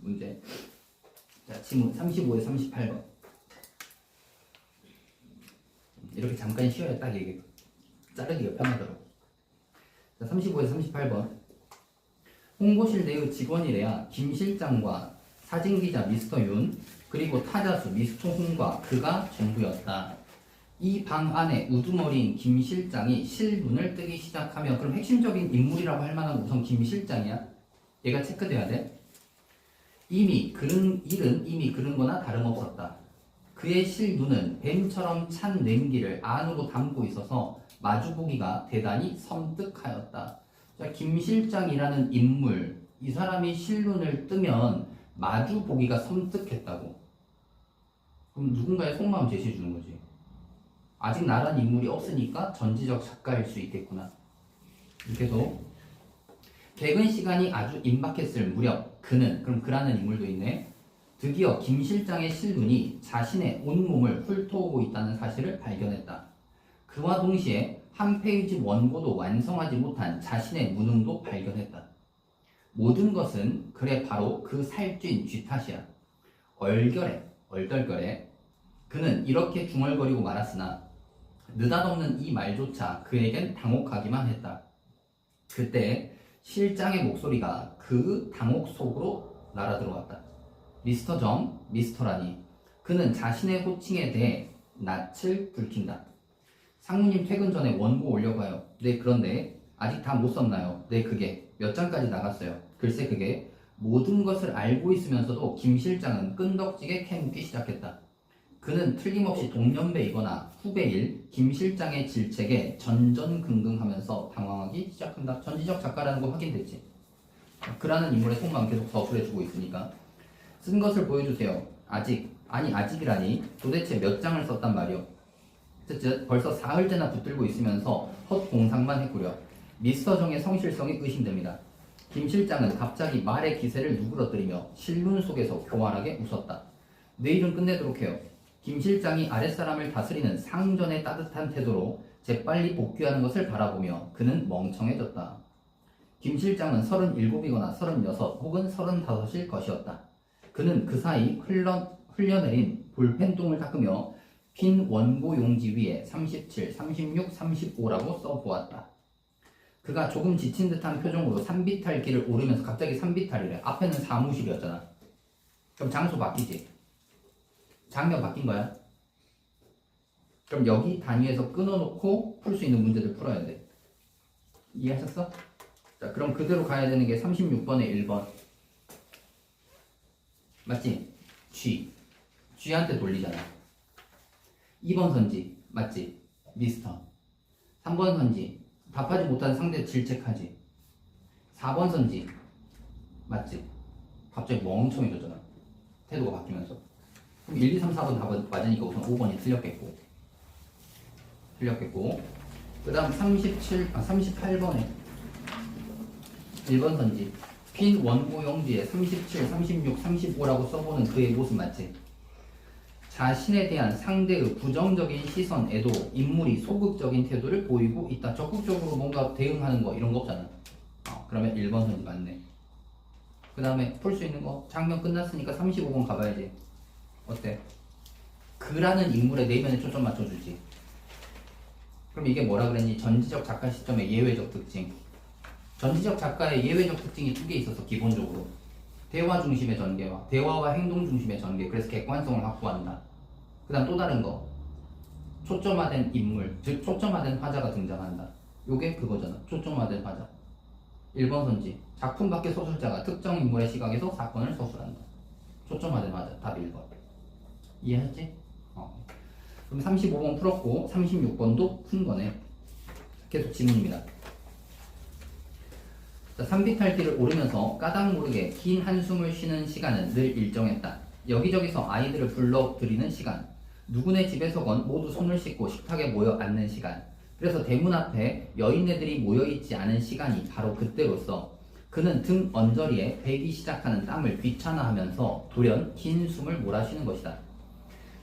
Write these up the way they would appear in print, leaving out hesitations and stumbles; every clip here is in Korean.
문제. 자, 지문 35에 38번. 이렇게 잠깐 쉬어야 딱 이게 자르기가 편하더라고. 자, 35에 38번. 홍보실 내의 직원이래야 김 실장과 사진기자 미스터 윤 그리고 타자수 미스터 홍과 그가 전부였다. 이 방 안에 우두머리인 김 실장이 실눈을 뜨기 시작하면 그럼 핵심적인 인물이라고 할 만한 우선 김 실장이야. 얘가 체크돼야 돼. 이미 그른 일은 이미 그른 거나 다름없었다. 그의 실눈은 뱀처럼 찬 냉기를 안으로 담고 있어서 마주보기가 대단히 섬뜩하였다. 자, 김 실장이라는 인물, 이 사람이 실눈을 뜨면 마주보기가 섬뜩했다고. 그럼 누군가의 속마음 제시해 주는 거지. 아직 나란 인물이 없으니까 전지적 작가일 수 있겠구나. 이렇게도 개근 시간이 아주 임박했을 무렵 그는, 그럼 그라는 인물도 있네. 드디어 김 실장의 실눈이 자신의 온몸을 훑어오고 있다는 사실을 발견했다. 그와 동시에 한 페이지 원고도 완성하지 못한 자신의 무능도 발견했다. 모든 것은 그래 바로 그 살찐 쥐 탓이야. 얼떨결에 그는 이렇게 중얼거리고 말았으나 느닷없는 이 말조차 그에겐 당혹하기만 했다. 그때 실장의 목소리가 그 당혹 속으로 날아들어왔다. 미스터 정, 미스터라니. 그는 자신의 호칭에 대해 낯을 붉힌다. 상무님 퇴근 전에 원고 올려봐요. 네, 그런데 아직 다 못 썼나요? 네, 그게 몇 장까지 나갔어요. 글쎄 그게 모든 것을 알고 있으면서도 김 실장은 끈덕지게 캐묻기 시작했다. 그는 틀림없이 동년배이거나 후배일 김 실장의 질책에 전전긍긍하면서 당황하기 시작한다. 전지적 작가라는 거 확인됐지? 그라는 인물의 속마음 계속 서술해주고 있으니까 쓴 것을 보여주세요. 아직이라니 도대체 몇 장을 썼단 말이오. 쯧쯧 벌써 사흘째나 붙들고 있으면서 헛공상만 했구려. 미스터 정의 성실성이 의심됩니다. 김 실장은 갑자기 말의 기세를 누그러뜨리며 실눈 속에서 교활하게 웃었다. 내일은 끝내도록 해요. 김 실장이 아랫사람을 다스리는 상전의 따뜻한 태도로 재빨리 복귀하는 것을 바라보며 그는 멍청해졌다. 김 실장은 37이거나 36 혹은 35일 것이었다. 그는 그 사이 흘려내린 볼펜통을 닦으며 빈 원고 용지 위에 37, 36, 35라고 써보았다. 그가 조금 지친 듯한 표정으로 산비탈길을 오르면서 갑자기 산비탈이래. 앞에는 사무실이었잖아. 그럼 장소 바뀌지? 장면 바뀐 거야. 그럼 여기 단위에서 끊어놓고 풀 수 있는 문제들 풀어야 돼. 이해하셨어? 자, 그럼 그대로 가야 되는 게 36번에 1번. 맞지? G한테 돌리잖아. 2번 선지. 맞지? 미스터. 3번 선지. 답하지 못한 상대 질책하지. 4번 선지. 맞지? 갑자기 멍청해졌잖아. 태도가 바뀌면서. 그럼 1, 2, 3, 4번 답은 맞으니까 우선 5번이 틀렸겠고. 그 다음 38번에 1번 선지. 빈 원고 용지에 37, 36, 35라고 써보는 그의 모습 맞지? 자신에 대한 상대의 부정적인 시선에도 인물이 소극적인 태도를 보이고 있다. 적극적으로 뭔가 대응하는 거 이런 거 없잖아. 그러면 1번 선지 맞네. 그 다음에 풀 수 있는 거 장면 끝났으니까 35번 가봐야지. 어때? 그라는 인물의 내면에 초점 맞춰주지. 그럼 이게 뭐라 그랬니? 전지적 작가 시점의 예외적 특징. 전지적 작가의 예외적 특징이 2개 있어서 기본적으로 대화 중심의 전개와 대화와 행동 중심의 전개. 그래서 객관성을 확보한다. 그 다음 또 다른 거 초점화된 인물, 즉 초점화된 화자가 등장한다. 요게 그거잖아. 초점화된 화자. 1번 선지. 작품 밖의 서술자가 특정 인물의 시각에서 사건을 서술한다. 초점화된 화자. 답 1번. 이해했지? 그럼 35번 풀었고 36번도 푼 거네. 계속 지문입니다. 자, 산비탈길을 오르면서 까닭 모르게 긴 한숨을 쉬는 시간은 늘 일정했다. 여기저기서 아이들을 불러들이는 시간, 누구네 집에서건 모두 손을 씻고 식탁에 모여 앉는 시간, 그래서 대문 앞에 여인네들이 모여있지 않은 시간이 바로 그때로서 그는 등 언저리에 배기 시작하는 땀을 귀찮아하면서 돌연 긴 숨을 몰아쉬는 것이다.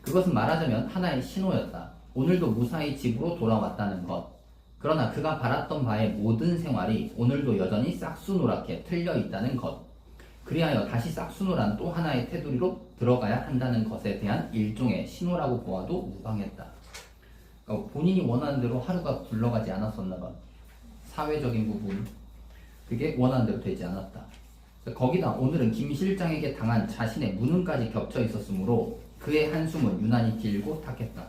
그것은 말하자면 하나의 신호였다. 오늘도 무사히 집으로 돌아왔다는 것. 그러나 그가 바랐던 바의 모든 생활이 오늘도 여전히 싹수노랗게 틀려 있다는 것. 그리하여 다시 싹수노란 또 하나의 테두리로 들어가야 한다는 것에 대한 일종의 신호라고 보아도 무방했다. 그러니까 본인이 원하는 대로 하루가 굴러가지 않았었나 봐. 사회적인 부분, 그게 원하는 대로 되지 않았다. 거기다 오늘은 김 실장에게 당한 자신의 무능까지 겹쳐 있었으므로 그의 한숨은 유난히 길고 탁했다.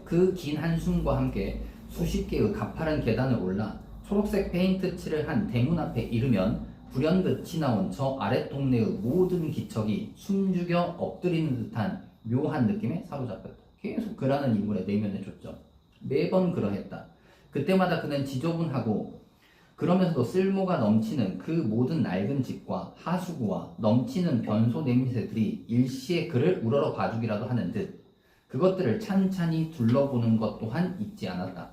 그 긴 한숨과 함께 수십 개의 가파른 계단을 올라 초록색 페인트 칠을 한 대문 앞에 이르면 불현듯 지나온 저 아랫 동네의 모든 기척이 숨죽여 엎드리는 듯한 묘한 느낌에 사로잡혔다. 계속 그라는 인물의 내면에 줬죠. 매번 그러했다. 그때마다 그는 지저분하고 그러면서도 쓸모가 넘치는 그 모든 낡은 집과 하수구와 넘치는 변소 냄새들이 일시에 그를 우러러 봐주기라도 하는 듯 그것들을 찬찬히 둘러보는 것 또한 잊지 않았다.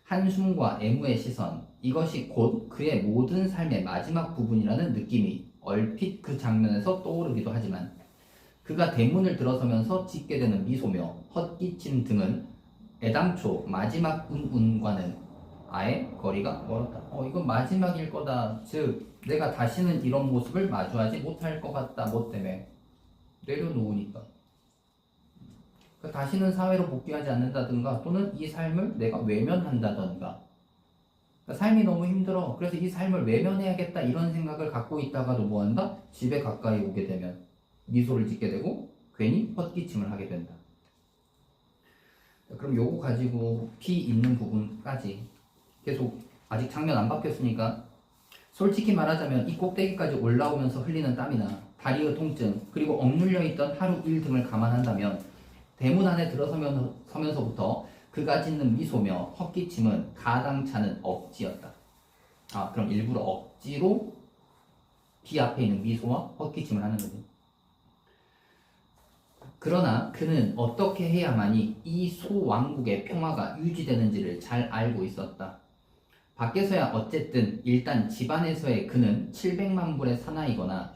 한숨과 애무의 시선, 이것이 곧 그의 모든 삶의 마지막 부분이라는 느낌이 얼핏 그 장면에서 떠오르기도 하지만 그가 대문을 들어서면서 짓게 되는 미소며 헛기침 등은 애당초 마지막 운운과는 아예 거리가 멀었다. 이건 마지막일 거다. 즉 내가 다시는 이런 모습을 마주하지 못할 것 같다. 뭐 때문에? 내려놓으니까. 다시는 사회로 복귀하지 않는다든가 또는 이 삶을 내가 외면한다든가. 삶이 너무 힘들어. 그래서 이 삶을 외면해야겠다 이런 생각을 갖고 있다가도 뭐한다? 집에 가까이 오게 되면 미소를 짓게 되고 괜히 헛기침을 하게 된다. 그럼 요거 가지고 피 있는 부분까지 계속 아직 장면 안 바뀌었으니까 솔직히 말하자면 이 꼭대기까지 올라오면서 흘리는 땀이나 다리의 통증 그리고 억눌려 있던 하루 일 등을 감안한다면 대문 안에 들어서면서부터 그가 짓는 미소며 헛기침은 가당찮은 억지였다. 그럼 일부러 억지로 비 앞에 있는 미소와 헛기침을 하는 거지. 그러나 그는 어떻게 해야만이 이 소왕국의 평화가 유지되는지를 잘 알고 있었다. 밖에서야 어쨌든 일단 집안에서의 그는 700만 불의 사나이거나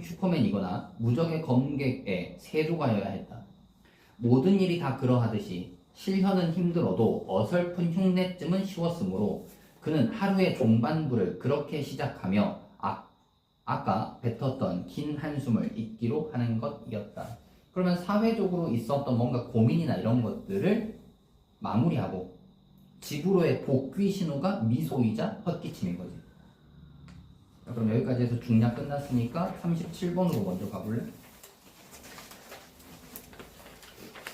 슈퍼맨이거나 무적의 검객의 세조가여야 했다. 모든 일이 다 그러하듯이 실현은 힘들어도 어설픈 흉내쯤은 쉬웠으므로 그는 하루의 종반부를 그렇게 시작하며 아까 뱉었던 긴 한숨을 잊기로 하는 것이었다. 그러면 사회적으로 있었던 뭔가 고민이나 이런 것들을 마무리하고 집으로의 복귀 신호가 미소이자 헛기침인 거지. 그럼 여기까지 해서 중략 끝났으니까 37번으로 먼저 가볼래?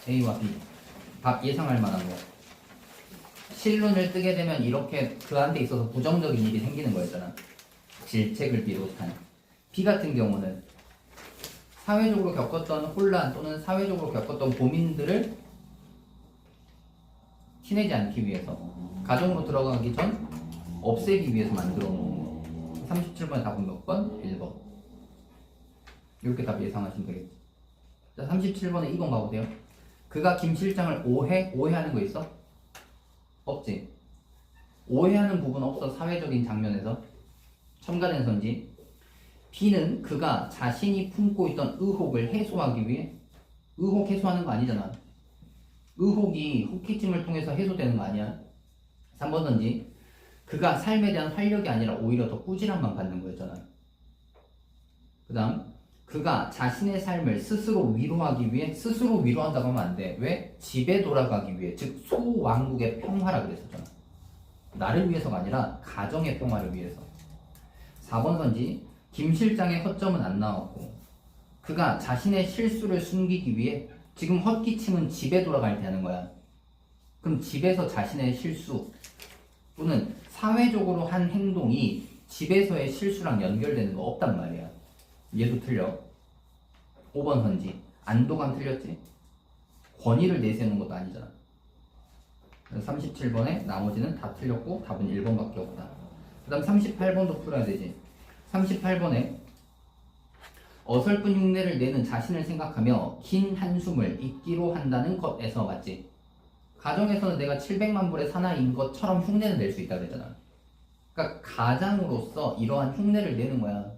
A와 B 답 예상할 만한 거. 실론을 뜨게 되면 이렇게 그한테 있어서 부정적인 일이 생기는 거였잖아. 질책을 비롯한. B 같은 경우는 사회적으로 겪었던 혼란 또는 사회적으로 겪었던 고민들을 티내지 않기 위해서 가정으로 들어가기 전 없애기 위해서 만들어 놓은 거. 37번의 답은 몇 번? 1번. 이렇게 답 예상하시면 되겠죠. 자, 37번에 2번 가보세요. 그가 김 실장을 오해하는 거 있어? 없지. 오해하는 부분 없어. 사회적인 장면에서. 첨가된 선지. B는 그가 자신이 품고 있던 의혹을 해소하기 위해 의혹 해소하는 거 아니잖아. 의혹이 헛기침을 통해서 해소되는 거 아니야. 3번 선지. 그가 삶에 대한 활력이 아니라 오히려 더 꾸지람만 받는 거였잖아. 그 다음 그가 자신의 삶을 스스로 위로하기 위해 스스로 위로한다고 하면 안 돼. 왜? 집에 돌아가기 위해. 즉 소왕국의 평화라 그랬었잖아. 나를 위해서가 아니라 가정의 평화를 위해서. 4번 선지. 김 실장의 허점은 안 나왔고 그가 자신의 실수를 숨기기 위해 지금 헛기침은 집에 돌아갈 때 하는 거야. 그럼 집에서 자신의 실수 또는 사회적으로 한 행동이 집에서의 실수랑 연결되는 거 없단 말이야. 얘도 틀려. 5번 선지. 안도감 틀렸지? 권위를 내세우는 것도 아니잖아. 37번에 나머지는 다 틀렸고 답은 1번밖에 없다. 그 다음 38번도 풀어야 되지. 38번에 어설픈 흉내를 내는 자신을 생각하며 긴 한숨을 잊기로 한다는 것에서 맞지? 가정에서는 내가 700만 불의 사나이인 것처럼 흉내를 낼 수 있다 그랬잖아. 그러니까 가장으로서 이러한 흉내를 내는 거야.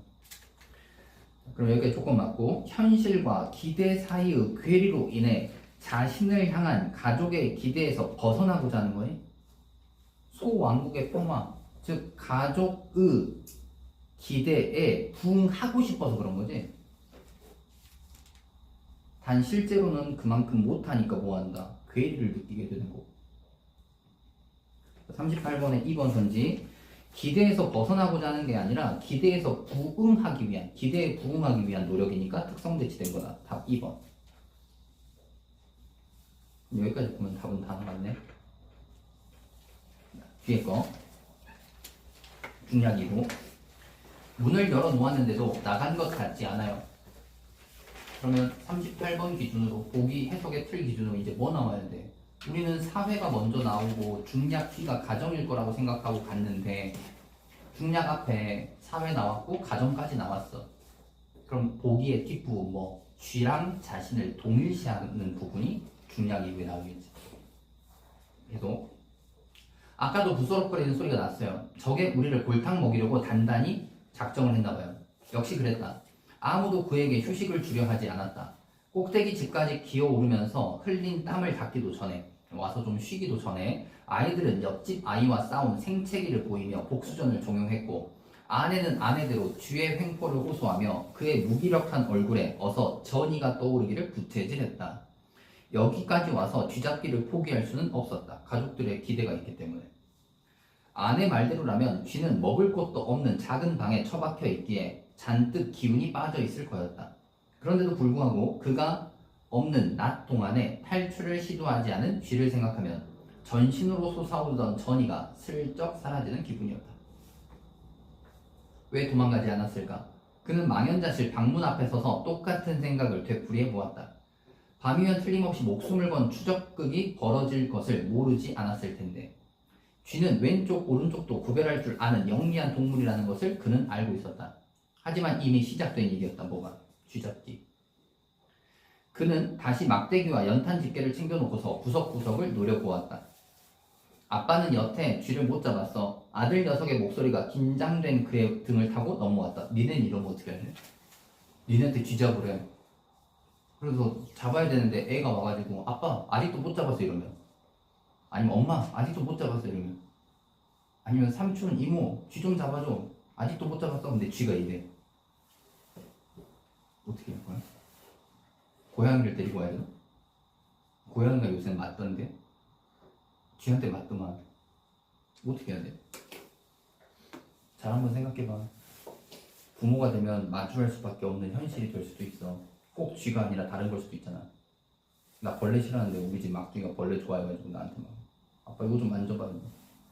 그럼 여기에 조건 맞고 현실과 기대 사이의 괴리로 인해 자신을 향한 가족의 기대에서 벗어나고자 하는 거니? 소왕국의 평화, 즉 가족의 기대에 부응하고 싶어서 그런 거지. 단 실제로는 그만큼 못하니까 뭐한다. 괴리를 느끼게 되는 거고. 38번의 2번 선지. 기대에서 벗어나고자 하는 게 아니라 기대에 부응하기 위한 노력이니까 특성대치된 거다. 답 2번. 여기까지 보면 답은 다 나왔네. 뒤에 거. 중략 2로. 문을 열어 놓았는데도 나간 것 같지 않아요. 그러면 38번 기준으로 보기 해석의 틀 기준으로 이제 뭐 나와야 돼? 우리는 사회가 먼저 나오고 중략 뒤가 가정일 거라고 생각하고 갔는데 중략 앞에 사회 나왔고 가정까지 나왔어. 그럼 보기의 뒷부분 뭐 쥐랑 자신을 동일시하는 부분이 중략 이후에 나오겠지. 그래도 아까도 부스럭거리는 소리가 났어요. 저게 우리를 골탕 먹이려고 단단히 작정을 했나봐요. 역시 그랬다. 아무도 그에게 휴식을 주려 하지 않았다. 꼭대기 집까지 기어오르면서 흘린 땀을 닦기도 전에, 와서 좀 쉬기도 전에 아이들은 옆집 아이와 싸운 생채기를 보이며 복수전을 종용했고, 아내는 아내대로 쥐의 횡포를 호소하며 그의 무기력한 얼굴에 어서 전이가 떠오르기를 부채질했다. 여기까지 와서 쥐잡기를 포기할 수는 없었다. 가족들의 기대가 있기 때문에. 아내 말대로라면 쥐는 먹을 것도 없는 작은 방에 처박혀 있기에 잔뜩 기운이 빠져 있을 거였다. 그런데도 불구하고 그가 없는 낮 동안에 탈출을 시도하지 않은 쥐를 생각하면 전신으로 솟아오르던 전이가 슬쩍 사라지는 기분이었다. 왜 도망가지 않았을까? 그는 망연자실 방문 앞에 서서 똑같은 생각을 되풀이해 보았다. 밤이면 틀림없이 목숨을 건 추적극이 벌어질 것을 모르지 않았을 텐데 쥐는 왼쪽 오른쪽도 구별할 줄 아는 영리한 동물이라는 것을 그는 알고 있었다. 하지만 이미 시작된 일이었다. 뭐가? 쥐잡기. 그는 다시 막대기와 연탄 집게를 챙겨놓고서 구석구석을 노려보았다. 아빠는 여태 쥐를 못 잡았어. 아들 녀석의 목소리가 긴장된 그의 등을 타고 넘어왔다. 니네는 이러면 어떻게 할래? 니네한테 쥐 잡으래. 그래서 잡아야 되는데 애가 와가지고 아빠 아직도 못 잡았어 이러면, 아니면 엄마 아직도 못 잡았어 이러면, 아니면 삼촌 이모 쥐 좀 잡아줘 아직도 못 잡았어. 근데 쥐가 이래. 어떻게 할 거야? 고양이를 데리고 와야 되나? 고양이가 요새 맞던데 쥐한테 맞더만. 어떻게 해야 돼? 잘 한번 생각해봐. 부모가 되면 마주할 수밖에 없는 현실이 될 수도 있어. 꼭 쥐가 아니라 다른 걸 수도 있잖아. 나 벌레 싫어하는데 우리 집 막둥이가 벌레 좋아해가지고 나한테 막 아빠 이거 좀 만져봐.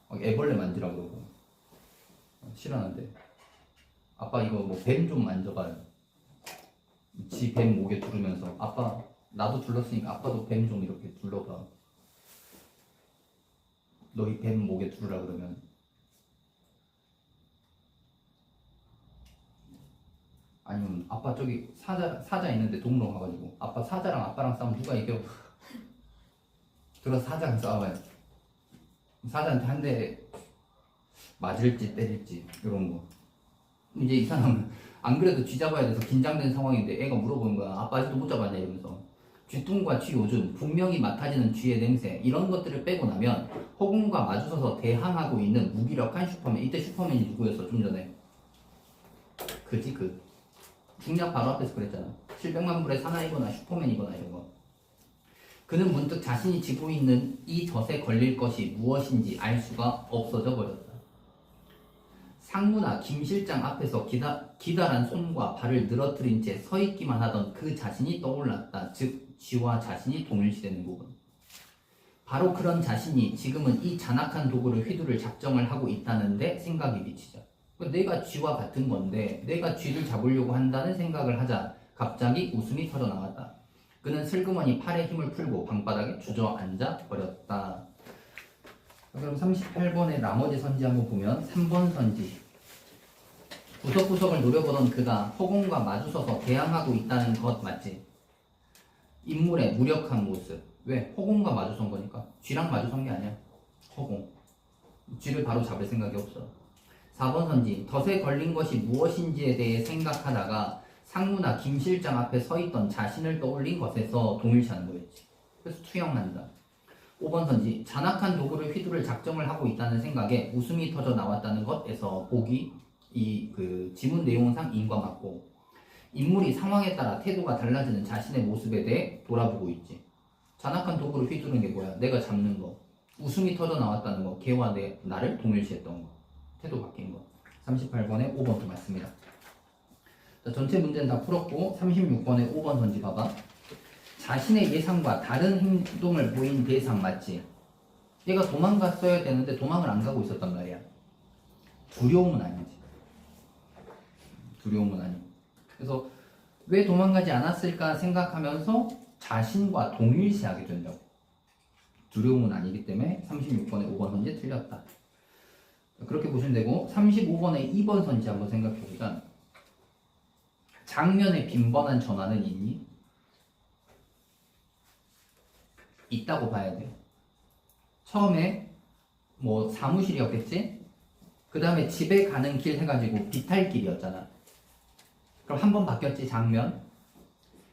막 애벌레 만지라고 그러고. 싫어하는데 아빠 이거 뭐 뱀 좀 만져봐요. 지 뱀 목에 두르면서 아빠 나도 둘렀으니까 아빠도 뱀 좀 이렇게 둘러봐. 너희 뱀 목에 두르라 그러면 아니면 아빠 저기 사자 있는데 동물원 가가지고 아빠 사자랑 아빠랑 싸우면 누가 이겨? 들어서 사자랑 싸워요. 사자한테 한 대 맞을지 때릴지 이런 거. 이제 이 사람은 안 그래도 쥐 잡아야 돼서 긴장된 상황인데 애가 물어보는 거야. 아빠 아직도 못 잡았냐 이러면서. 쥐뚱과 쥐 오줌, 분명히 맡아지는 쥐의 냄새, 이런 것들을 빼고 나면 허공과 마주서서 대항하고 있는 무기력한 슈퍼맨. 이때 슈퍼맨이 누구였어? 좀 전에 그지 그 중략 바로 앞에서 그랬잖아. 700만 불의 사나이거나 슈퍼맨이거나 이런 거. 그는 문득 자신이 지고 있는 이 덫에 걸릴 것이 무엇인지 알 수가 없어져 버렸다. 상무나 김 실장 앞에서 기다란 손과 발을 늘어뜨린 채 서 있기만 하던 그 자신이 떠올랐다. 즉 쥐와 자신이 동일시되는 부분. 바로 그런 자신이 지금은 이 잔악한 도구를 휘두를 작정을 하고 있다는데 생각이 미치자. 내가 쥐와 같은 건데 내가 쥐를 잡으려고 한다는 생각을 하자 갑자기 웃음이 터져 나왔다. 그는 슬그머니 팔에 힘을 풀고 방바닥에 주저앉아 버렸다. 그럼 38번의 나머지 선지 한번 보면 3번 선지. 구석구석을 노려보던 그가 허공과 마주서서 대항하고 있다는 것 맞지? 인물의 무력한 모습. 왜? 허공과 마주선 거니까. 쥐랑 마주선 게 아니야. 허공. 쥐를 바로 잡을 생각이 없어. 4번 선지. 덫에 걸린 것이 무엇인지에 대해 생각하다가 상무나 김 실장 앞에 서 있던 자신을 떠올린 것에서 동일시하는 거였지. 그래서 투영한다. 5번 선지. 잔악한 도구를 휘두를 작정을 하고 있다는 생각에 웃음이 터져 나왔다는 것에서 보기 이 그 지문 내용상 인과 맞고 인물이 상황에 따라 태도가 달라지는 자신의 모습에 대해 돌아보고 있지. 잔악한 도구를 휘두르는 게 뭐야? 내가 잡는 거. 웃음이 터져 나왔다는 거. 걔와 나를 동일시했던 거. 태도 바뀐 거. 38번에 5번도 맞습니다. 자, 전체 문제는 다 풀었고 36번에 5번 던지 봐봐. 자신의 예상과 다른 행동을 보인 대상 맞지? 얘가 도망갔어야 되는데 도망을 안 가고 있었단 말이야. 두려움은 아니지. 두려움은 아니고. 그래서 왜 도망가지 않았을까 생각하면서 자신과 동일시하게 된다고. 두려움은 아니기 때문에 36번에 5번 선지 틀렸다. 그렇게 보시면 되고 35번에 2번 선지 한번 생각해보자. 장면에 빈번한 전화는 있니? 있다고 봐야 돼요. 처음에 뭐 사무실이었겠지? 그 다음에 집에 가는 길 해가지고 비탈길이었잖아. 그럼 한 번 바뀌었지, 장면.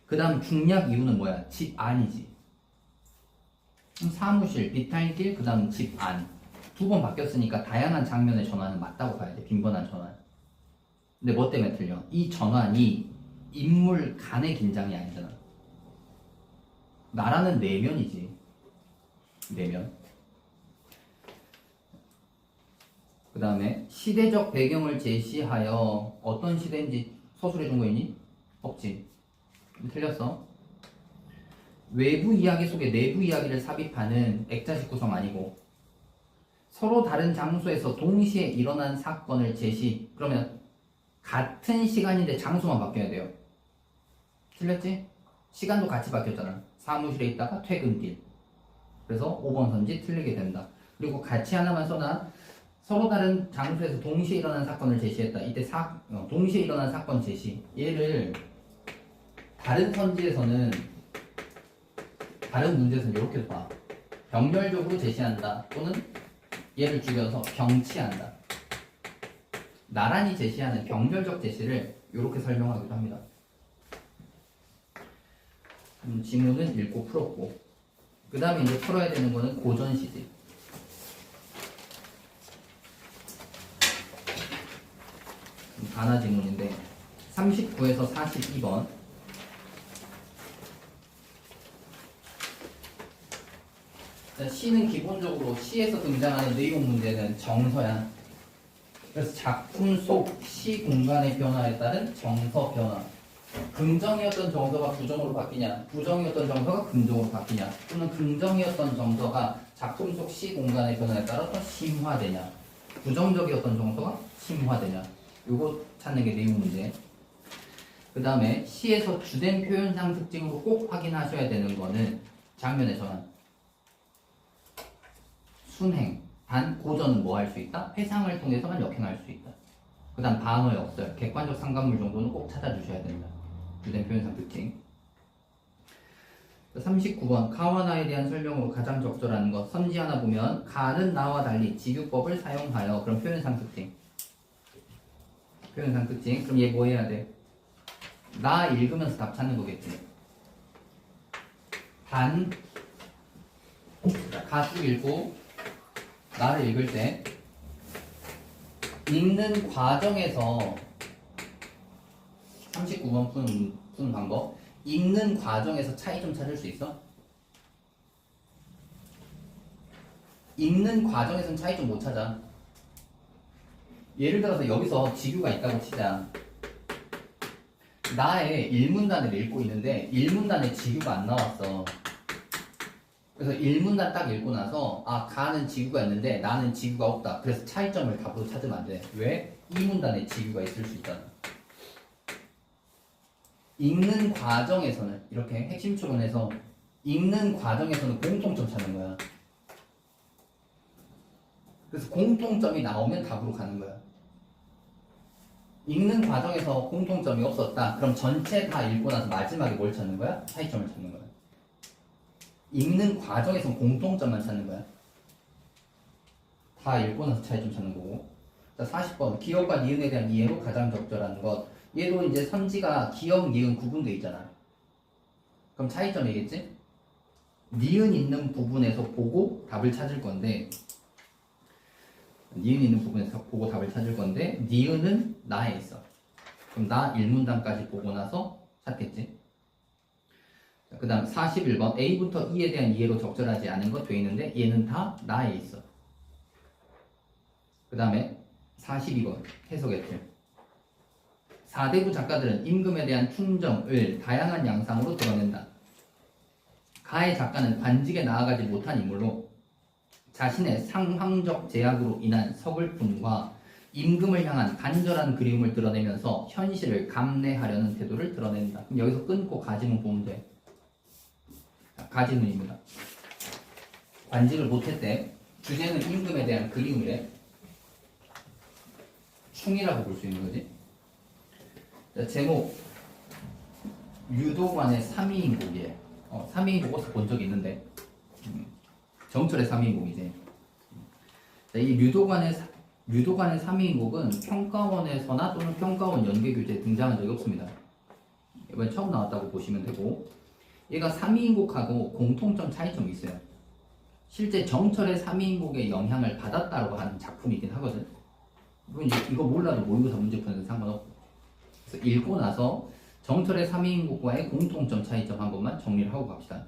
그 다음 중략 이유는 뭐야? 집 안이지. 사무실, 비탈길, 그 다음 집 안. 두 번 바뀌었으니까 다양한 장면의 전환은 맞다고 봐야 돼. 빈번한 전환. 근데 뭐 때문에 틀려? 이 전환이 인물 간의 긴장이 아니잖아. 나라는 내면이지. 내면. 그 다음에 시대적 배경을 제시하여 어떤 시대인지 서술해 준 거 있니? 없지. 틀렸어. 외부 이야기 속에 내부 이야기를 삽입하는 액자식 구성 아니고 서로 다른 장소에서 동시에 일어난 사건을 제시. 그러면 같은 시간인데 장소만 바뀌어야 돼요. 틀렸지? 시간도 같이 바뀌었잖아. 사무실에 있다가 퇴근길. 그래서 5번 선지 틀리게 된다. 그리고 같이 하나만 써놔. 서로 다른 장소에서 동시에 일어난 사건을 제시했다. 이때 동시에 일어난 사건 제시. 얘를 다른 선지에서는 다른 문제에서는 이렇게 봐. 병렬적으로 제시한다. 또는 얘를 줄여서 병치한다. 나란히 제시하는 병렬적 제시를 이렇게 설명하기도 합니다. 지문은 읽고 풀었고 그 다음에 이제 풀어야 되는 거는 고전시지. 단화 지문인데 39에서 42번. 시는 기본적으로 시에서 등장하는 내용 문제는 정서야. 그래서 작품 속 시 공간의 변화에 따른 정서 변화. 긍정이었던 정서가 부정으로 바뀌냐, 부정이었던 정서가 긍정으로 바뀌냐, 또는 긍정이었던 정서가 작품 속 시 공간의 변화에 따라서 심화되냐, 부정적이었던 정서가 심화되냐. 요거 찾는 게 내용 문제. 그 다음에 시에서 주된 표현상 특징으로 꼭 확인하셔야 되는 거는 장면의 전환, 순행. 단 고전은 뭐 할 수 있다? 회상을 통해서만 역행할 수 있다. 그 다음 반어의 억설, 객관적 상관물 정도는 꼭 찾아주셔야 된다. 주된 표현상 특징. 39번 카와나에 대한 설명으로 가장 적절한 것. 선지 하나 보면 가는 나와 달리 직유법을 사용하여. 그럼 표현상 특징. 표현상 특징. 그럼 얘 뭐 해야 돼? 나 읽으면서 답 찾는 거겠지. 단 가쭉 읽고 나를 읽을 때 읽는 과정에서 39번 푸는 방법. 읽는 과정에서 차이 좀 찾을 수 있어? 읽는 과정에서는 차이 좀 못 찾아. 예를 들어서 여기서 지규가 있다고 치자. 나의 1문단을 읽고 있는데 1문단에 지규가 안 나왔어. 그래서 1문단 딱 읽고 나서 가는 지규가 있는데 나는 지규가 없다. 그래서 차이점을 답으로 찾으면 안 돼. 왜? 2문단에 지규가 있을 수 있잖아. 읽는 과정에서는 이렇게 핵심 추론해서 읽는 과정에서는 공통점 찾는 거야. 그래서 공통점이 나오면 답으로 가는 거야. 읽는 과정에서 공통점이 없었다. 그럼 전체 다 읽고 나서 마지막에 뭘 찾는 거야? 차이점을 찾는 거야. 읽는 과정에서는 공통점만 찾는 거야. 다 읽고 나서 차이점 찾는 거고. 자, 40번. 기억과 니은에 대한 이해로 가장 적절한 것. 얘도 이제 선지가 기억, 니은 구분돼 있잖아. 그럼 차이점이겠지? 니은 있는 부분에서 보고 답을 찾을 건데, 니은 있는 부분에서 보고 답을 찾을 건데, 니은은 나에 있어. 그럼 나 1문단까지 보고 나서 찾겠지. 그 다음 41번 A부터 E에 대한 이해로 적절하지 않은 것 돼 있는데 얘는 다 나에 있어. 그 다음에 42번 해석의 틀. 4대부 작가들은 임금에 대한 충정을 다양한 양상으로 드러낸다. 가의 작가는 관직에 나아가지 못한 인물로 자신의 상황적 제약으로 인한 서글픔과 임금을 향한 간절한 그리움을 드러내면서 현실을 감내하려는 태도를 드러낸다. 그럼 여기서 끊고 가지문 보면 돼. 가지문입니다. 관직을 못했대. 주제는 임금에 대한 그리움이래. 충이라고 볼 수 있는 거지. 자, 제목 유도관의 3위인곡이에요. 3위인곡 어디서 본 적이 있는데 정철의 3위인곡이지. 자, 이 유도관의 3위인곡은 평가원에서나 또는 평가원 연계교재에 등장한 적이 없습니다. 이번에 처음 나왔다고 보시면 되고, 얘가 3위인곡하고 공통점 차이점이 있어요. 실제 정철의 3위인곡의 영향을 받았다고 하는 작품이긴 하거든. 물론 이제 이거 몰라도 모의고사 문제 푸는 상관없고. 그래서 읽고 나서 정철의 3위인곡과의 공통점 차이점 한 번만 정리를 하고 갑시다.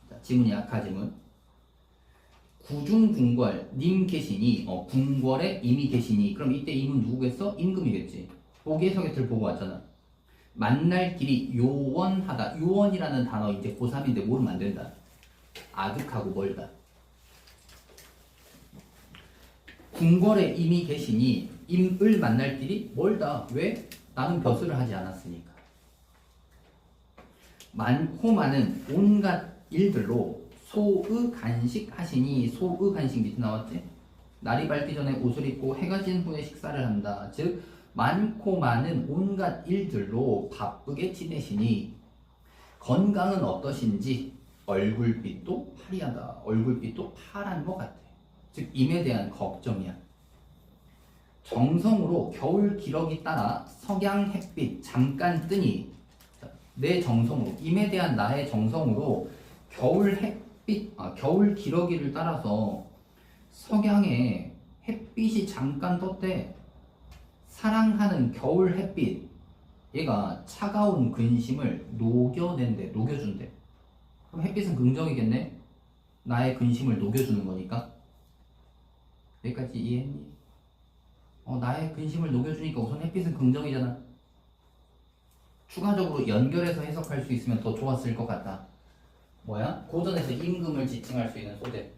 자, 지문이야. 가지문. 구중궁궐 님 계시니, 궁궐에 임이 계시니. 그럼 이때 임은 누구겠어? 임금이겠지. 보기 해석의 틀 보고 왔잖아. 만날 길이 요원하다. 요원이라는 단어 이제 고3인데 모르면 안 된다. 아득하고 멀다. 궁궐에 임이 계시니 임을 만날 길이 멀다. 왜? 나는 벼슬을 하지 않았으니까. 많고 많은 온갖 일들로 소의 간식 하시니. 소의 간식 밑에 나왔지? 날이 밝기 전에 옷을 입고 해가 진 후에 식사를 한다. 즉 많고 많은 온갖 일들로 바쁘게 지내시니 건강은 어떠신지. 얼굴빛도 파리하다. 얼굴빛도 파란 것 같아. 즉 임에 대한 걱정이야. 정성으로 겨울 기러기 따라 석양 햇빛 잠깐 뜨니. 내 정성으로, 임에 대한 나의 정성으로 겨울 기러기를 따라서 석양에 햇빛이 잠깐 떴대. 사랑하는 겨울 햇빛, 얘가 차가운 근심을 녹여준대. 그럼 햇빛은 긍정이겠네? 나의 근심을 녹여주는 거니까. 여기까지 이해했니? 나의 근심을 녹여주니까 우선 햇빛은 긍정이잖아. 추가적으로 연결해서 해석할 수 있으면 더 좋았을 것 같다. 뭐야? 고전에서 임금을 지칭할 수 있는 소재.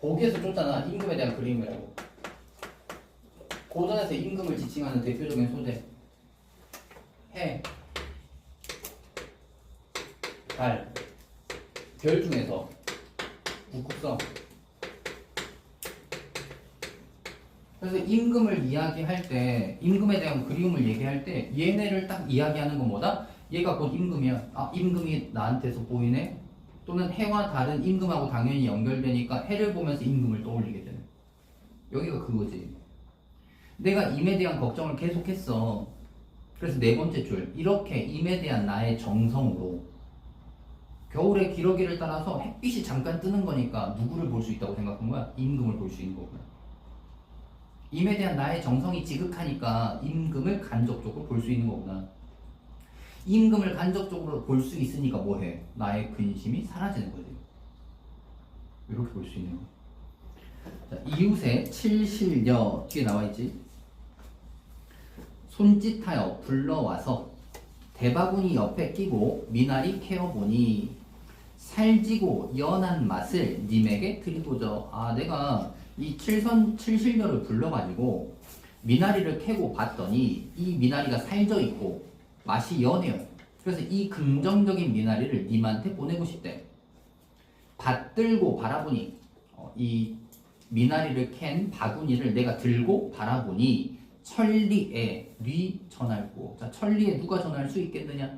거기에서 줬잖아. 임금에 대한 그림이라고. 고전에서 임금을 지칭하는 대표적인 소재. 해, 달, 별 중에서 북극성. 그래서 임금을 이야기할 때, 임금에 대한 그리움을 얘기할 때 얘네를 딱 이야기하는 건 뭐다? 얘가 곧 임금이야. 아, 임금이 나한테서 보이네? 또는 해와 달은 임금하고 당연히 연결되니까 해를 보면서 임금을 떠올리게 되는. 여기가 그거지. 내가 임에 대한 걱정을 계속했어. 그래서 네 번째 줄. 이렇게 임에 대한 나의 정성으로 겨울의 기러기를 따라서 햇빛이 잠깐 뜨는 거니까 누구를 볼 수 있다고 생각한 거야? 임금을 볼 수 있는 거구나. 임에 대한 나의 정성이 지극하니까 임금을 간접적으로 볼 수 있는 거구나. 임금을 간접적으로 볼 수 있으니까 뭐해? 나의 근심이 사라지는 거지. 이렇게 볼 수 있는 거. 자, 이웃의 칠실여 뒤에 나와있지. 손짓하여 불러와서 대바구니 옆에 끼고 미나리 캐어보니 살지고 연한 맛을 님에게 드리고자. 아, 내가 이 칠실녀를 불러가지고 미나리를 캐고 봤더니 이 미나리가 살져 있고 맛이 연해요. 그래서 이 긍정적인 미나리를 님한테 보내고 싶대. 받들고 바라보니, 이 미나리를 캔 바구니를 내가 들고 바라보니 천리에 전할고. 자, 천리에 누가 전할 수 있겠느냐?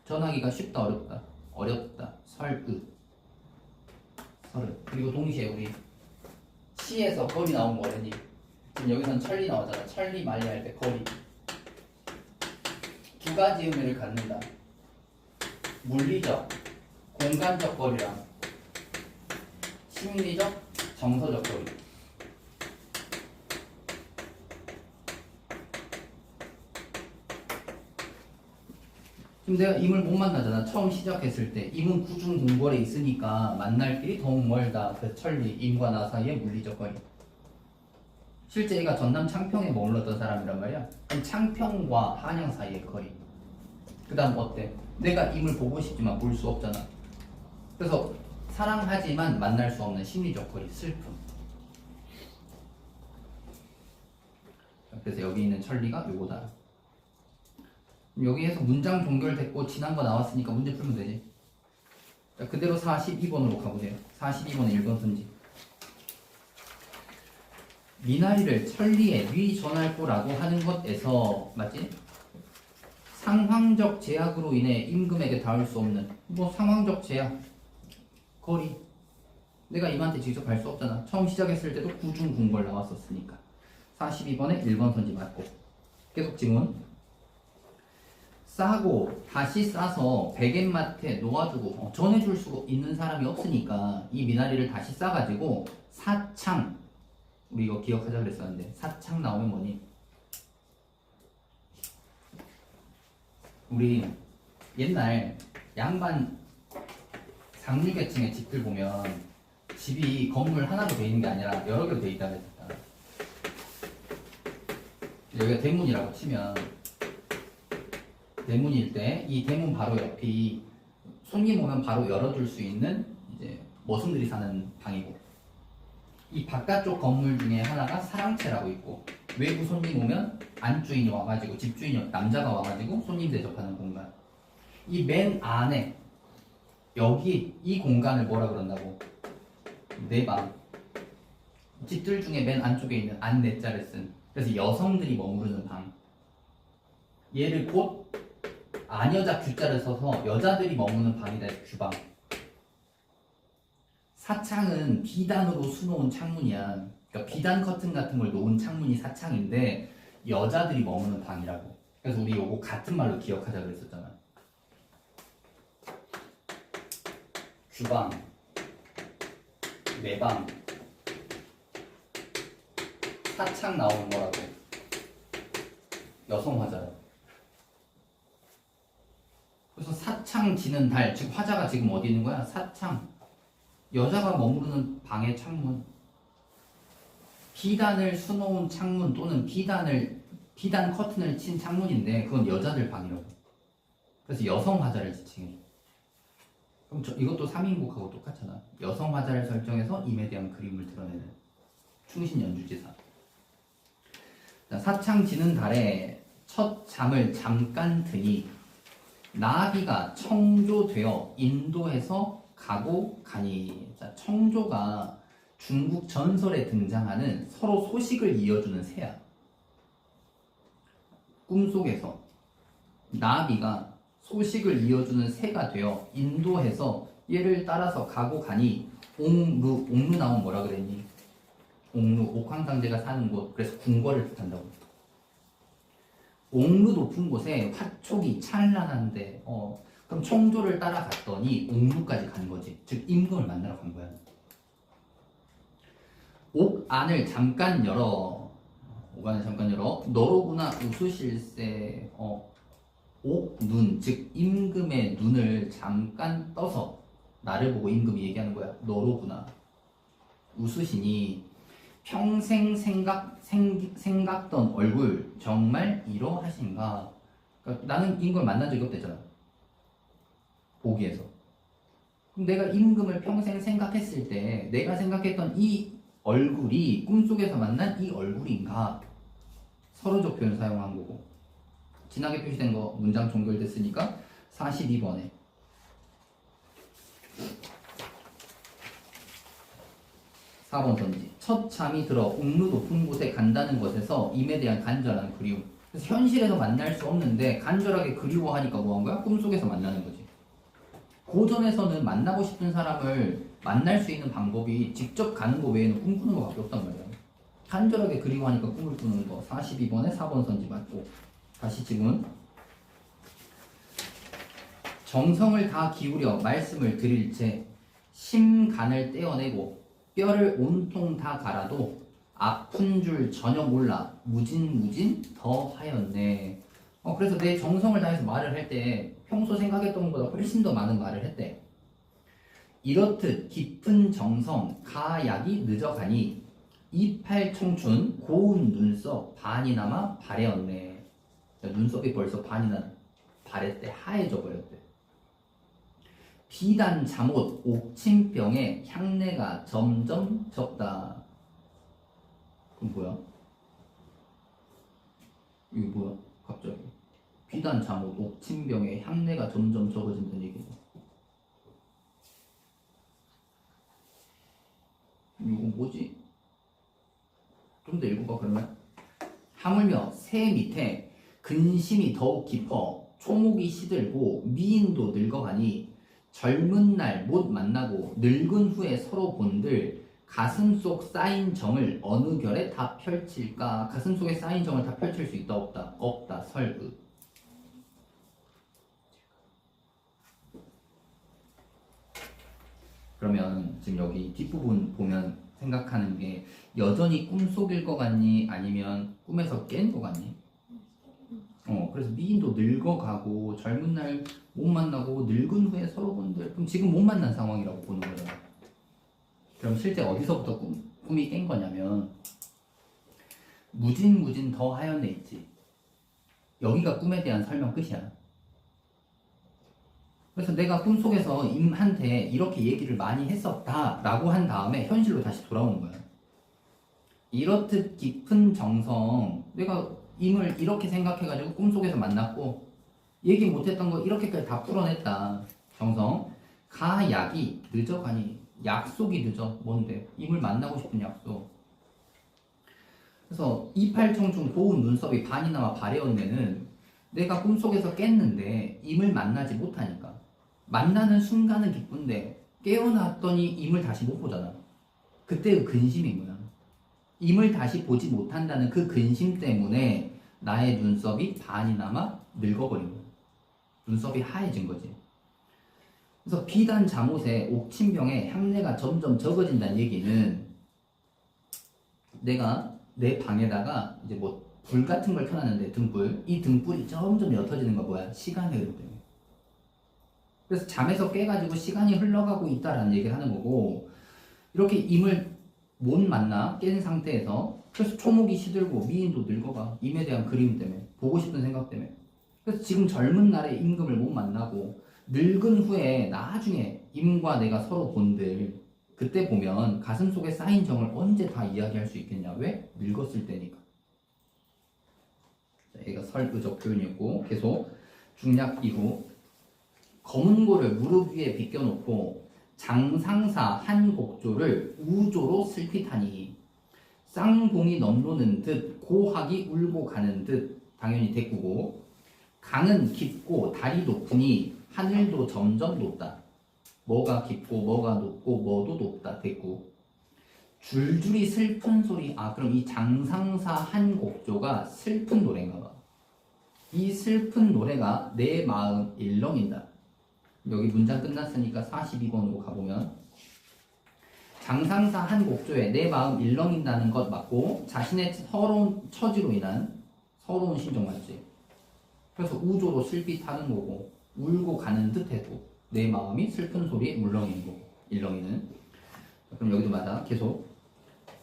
전하기가 쉽다 어렵다? 어렵다. 설의. 그리고 동시에 우리 시에서 거리 나온 거래니. 지금 여기서는 천리 나오잖아. 천리 말리할 때 거리. 두 가지 의미를 갖는다. 물리적, 공간적 거리랑 심리적, 정서적 거리. 지금 내가 임을 못 만나잖아. 처음 시작했을 때 임은 구중 궁궐에 있으니까 만날 길이 더욱 멀다. 그 천리 임과 나 사이의 물리적 거리. 실제 얘가 전남 창평에 머물렀던 사람이란 말이야. 그럼 창평과 한양 사이의 거리. 그 다음 어때? 내가 임을 보고 싶지만 볼 수 없잖아. 그래서 사랑하지만 만날 수 없는 심리적 거리, 슬픔. 그래서 여기 있는 천리가 요거다. 여기에서 문장 종결됐고 지난 거 나왔으니까 문제 풀면 되지. 자, 그대로 42번으로 가보세요. 42번의 1번 선지. 미나리를 천리에 위전할거라고 하는 것에서 맞지? 상황적 제약으로 인해 임금에게 닿을 수 없는 뭐 상황적 제약 거리 내가 임한테 직접 갈 수 없잖아. 처음 시작했을 때도 구중궁궐 나왔었으니까. 42번에 1번 선지 맞고. 계속 질문. 싸고 다시 싸서 백엔마트에 놓아주고 전해줄 수 있는 사람이 없으니까 이 미나리를 다시 싸가지고 사창, 우리 이거 기억하자 그랬었는데 사창 나오면 뭐니? 우리 옛날 양반 상류계층의 집들 보면 집이 건물 하나로 돼 있는 게 아니라 여러 개로 돼 있다고 했었다. 여기가 대문이라고 치면 대문일 때 이 대문 바로 옆이 손님 오면 바로 열어줄 수 있는 이제 머슴들이 사는 방이고, 이 바깥쪽 건물 중에 하나가 사랑채라고 있고, 외부 손님 오면 안주인이 와가지고 집주인이 남자가 와가지고 손님 대접하는 공간. 이 맨 안에 여기 이 공간을 뭐라 그런다고? 내방. 집들 중에 맨 안쪽에 있는 안내자를 쓴, 그래서 여성들이 머무르는 방. 얘를 곧 안여자 규자를 써서 여자들이 머무는 방이다 해서 규방. 사창은 비단으로 수놓은 창문이야. 그러니까 비단 커튼 같은 걸 놓은 창문이 사창인데 여자들이 머무는 방이라고. 그래서 우리 요거 같은 말로 기억하자 그랬었잖아. 규방, 내방, 사창 나오는 거라고. 여성 화자라고. 그래서 사창 지는 달, 즉 화자가 지금 어디 있는 거야? 사창. 여자가 머무르는 방의 창문. 비단을 수놓은 창문 또는 비단 커튼을 친 창문인데 그건 여자들 방이라고. 그래서 여성 화자를 지칭해. 그럼 이것도 3인국하고 똑같잖아. 여성 화자를 설정해서 임에 대한 그림을 드러내는 충신 연주지사. 사창 지는 달에 첫 잠을 잠깐 드니 나비가 청조되어 인도에서 가고 가니. 자, 청조가 중국 전설에 등장하는 서로 소식을 이어주는 새야. 꿈속에서 나비가 소식을 이어주는 새가 되어 인도해서 얘를 따라서 가고 가니 옥루 나오면 뭐라 그랬니? 옥루, 옥황상제가 사는 곳. 그래서 궁궐을 뜻한다고. 옥루 높은 곳에 화촉이 찬란한데 그럼 청조를 따라갔더니 옥루까지 간 거지. 즉 임금을 만나러 간 거야. 옥 안을 잠깐 열어 너로구나 우수실세. 옥눈, 즉 임금의 눈을 잠깐 떠서 나를 보고 임금이 얘기하는 거야. 너로구나 우수시니 평생 생각던 얼굴 정말 이러하신가. 그러니까 나는 임금을 만난 적이 없댔잖아. 보기에서. 그럼 내가 임금을 평생 생각했을 때 내가 생각했던 이 얼굴이 꿈속에서 만난 이 얼굴인가. 서로적 표현 사용한 거고. 진하게 표시된 거 문장 종결됐으니까 42번에 (4번) 선지. 첫 잠이 들어 옥루 높은 곳에 간다는 것에서 임에 대한 간절한 그리움. 그래서 현실에서 만날 수 없는데 간절하게 그리워하니까 뭐 한 거야? 꿈속에서 만나는 거지. 고전에서는 만나고 싶은 사람을 만날 수 있는 방법이 직접 가는 거 외에는 꿈꾸는 거밖에 없단 말이야. 간절하게 그리워하니까 꿈을 꾸는 거. 42번에 4번 선지 맞고. 다시 지문. 정성을 다 기울여 말씀을 드릴 때 심간을 떼어내고 뼈를 온통 다 갈아도 아픈 줄 전혀 몰라 무진 더 하였네. 그래서 내 정성을 다해서 말을 할 때 평소 생각했던 것보다 훨씬 더 많은 말을 했대. 이렇듯 깊은 정성 가약이 늦어가니 이팔 청춘 고운 눈썹 반이나마 바래었네. 눈썹이 벌써 반이나 바랬대. 하얘져 버렸대. 비단 잠옷 옥침병에 향내가 점점 적다. 그럼 뭐야? 이거 뭐야? 갑자기 비단 잠옷 옥침병에 향내가 점점 적어진다는 얘기네. 이거 뭐지? 좀 더 읽어봐. 그러면 하물며 새 밑에 근심이 더욱 깊어 초목이 시들고 미인도 늙어가니 젊은 날 못 만나고 늙은 후에 서로 본들 가슴 속 쌓인 정을 어느 결에 다 펼칠까? 가슴 속에 쌓인 정을 다 펼칠 수 있다 없다? 없다. 설의. 그러면 지금 여기 뒷부분 보면 생각하는 게 여전히 꿈속일 것 같니? 아니면 꿈에서 깬 것 같니? 그래서 미인도 늙어가고 젊은 날 못 만나고 늙은 후에 서로 본들. 그럼 지금 못 만난 상황이라고 보는 거잖아. 그럼 실제 어디서부터 꿈이 깬 거냐면 무진무진 더 하연에 있지. 여기가 꿈에 대한 설명 끝이야. 그래서 내가 꿈속에서 임한테 이렇게 얘기를 많이 했었다 라고 한 다음에 현실로 다시 돌아오는 거야. 이렇듯 깊은 정성, 내가 임을 이렇게 생각해가지고 꿈속에서 만났고 얘기 못했던 거 이렇게까지 다 풀어냈다. 정성 가약이 늦어가니 약속이 늦어. 뭔데? 임을 만나고 싶은 약속. 그래서 이팔청춘 고운 눈썹이 반이나마 바래었네는 내가 꿈속에서 깼는데 임을 만나지 못하니까. 만나는 순간은 기쁜데 깨어났더니 임을 다시 못 보잖아. 그때 그 근심인 거야. 임을 다시 보지 못한다는 그 근심 때문에 나의 눈썹이 반이나마 늙어버린 거야. 눈썹이 하얘진 거지. 그래서 비단 잠옷에 옥침병에 향내가 점점 적어진다는 얘기는 내가 내 방에다가 이제 뭐 불 같은 걸 켜놨는데 등불, 이 등불이 점점 옅어지는 거 뭐야? 시간의 흐름 때문에. 그래서 잠에서 깨가지고 시간이 흘러가고 있다라는 얘기를 하는 거고, 이렇게 임을 못 만나 깬 상태에서 그래서 초목이 시들고 미인도 늙어가. 임에 대한 그리움 때문에, 보고 싶은 생각 때문에. 그래서 지금 젊은 날에 임금을 못 만나고 늙은 후에 나중에 임과 내가 서로 본들 그때 보면 가슴 속에 쌓인 정을 언제 다 이야기할 수 있겠냐? 왜? 늙었을 때니까. 자, 얘가 설의적 표현이었고, 계속 중략 이후 검은고를 무릎 위에 비껴놓고 장상사 한 곡조를 우조로 슬핏하니 쌍봉이 넘노는 듯 고학이 울고 가는 듯. 당연히 대꾸고, 강은 깊고 달이 높으니 하늘도 점점 높다. 뭐가 깊고 뭐가 높고 뭐도 높다. 대꾸. 줄줄이 슬픈 소리. 그럼 이 장상사 한 곡조가 슬픈 노래인가 봐. 이 슬픈 노래가 내 마음 일렁인다. 여기 문장 끝났으니까 42번으로 가보면 장상사 한 곡조에 내 마음 일렁인다는 것 맞고 자신의 서러운 처지로 인한 서러운 심정 맞지? 그래서 우조로 슬핏하는 거고 울고 가는 듯해도 내 마음이 슬픈 소리에 물렁이는 거고 일렁이는. 그럼 여기도 맞아. 계속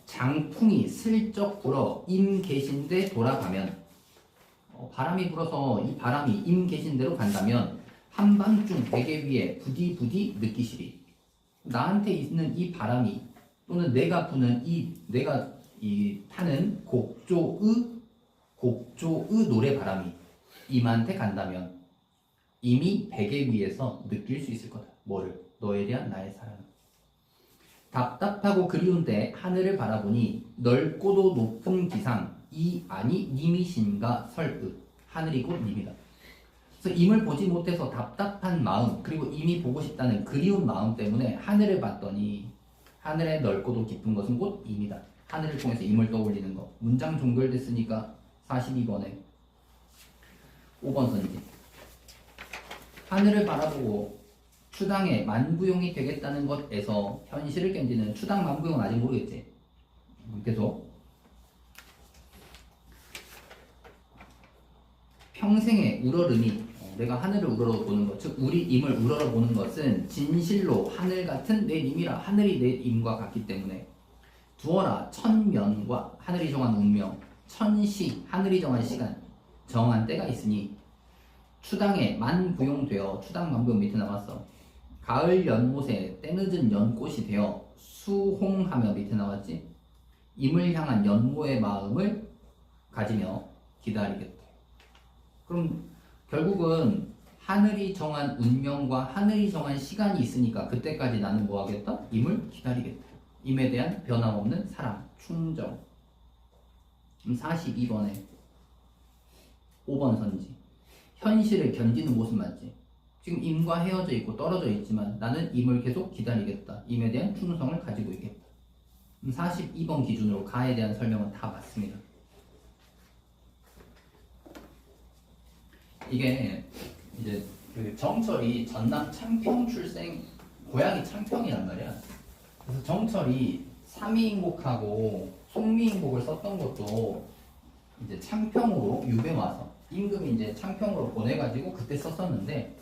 장풍이 슬쩍 불어 임 계신데 돌아가면 바람이 불어서 이 바람이 임 계신 대로 간다면 한밤중 베개 위에 부디부디 느끼시리. 나한테 있는 이 바람이 또는 내가 부는 내가 타는 곡조의 노래 바람이 임한테 간다면 이미 베개 위에서 느낄 수 있을 거다. 뭐를? 너에 대한 나의 사랑. 답답하고 그리운데 하늘을 바라보니 넓고도 높은 기상 이 아니 님이신가 설의. 하늘이 곧 님이다. 그래서 임을 보지 못해서 답답한 마음 그리고 임이 보고 싶다는 그리운 마음 때문에 하늘을 봤더니 하늘의 넓고도 깊은 것은 곧 임이다. 하늘을 통해서 임을 떠올리는 거. 문장 종결됐으니까 42번에 5번 선지. 하늘을 바라보고 추당의 만부용이 되겠다는 것에서 현실을 견디는 추당 만부용은 아직 모르겠지. 계속 평생의 우러름이 내가 하늘을 우러러보는 것, 즉 우리 임을 우러러보는 것은 진실로 하늘 같은 내 임이라. 하늘이 내 임과 같기 때문에. 두어라 천면과 하늘이 정한 운명, 천시 하늘이 정한 시간, 정한 때가 있으니 추당에 만부용되어, 추당 만부용 밑에 나왔어. 가을 연못에 때늦은 연꽃이 되어 수홍하며 밑에 나왔지. 임을 향한 연모의 마음을 가지며 기다리겠다. 그럼 결국은 하늘이 정한 운명과 하늘이 정한 시간이 있으니까 그때까지 나는 뭐 하겠다? 임을 기다리겠다. 임에 대한 변함없는 사랑, 충정. 42번에 5번 선지. 현실을 견디는 모습 맞지? 지금 임과 헤어져 있고 떨어져 있지만 나는 임을 계속 기다리겠다. 임에 대한 충성을 가지고 있겠다. 42번 기준으로 가에 대한 설명은 다 맞습니다. 이게 이제 그 정철이 전남 창평 출생, 고향이 창평이란 말이야. 그래서 정철이 삼위인곡하고 송미인곡을 썼던 것도 이제 창평으로 유배 와서 임금이 이제 창평으로 보내가지고 그때 썼었는데,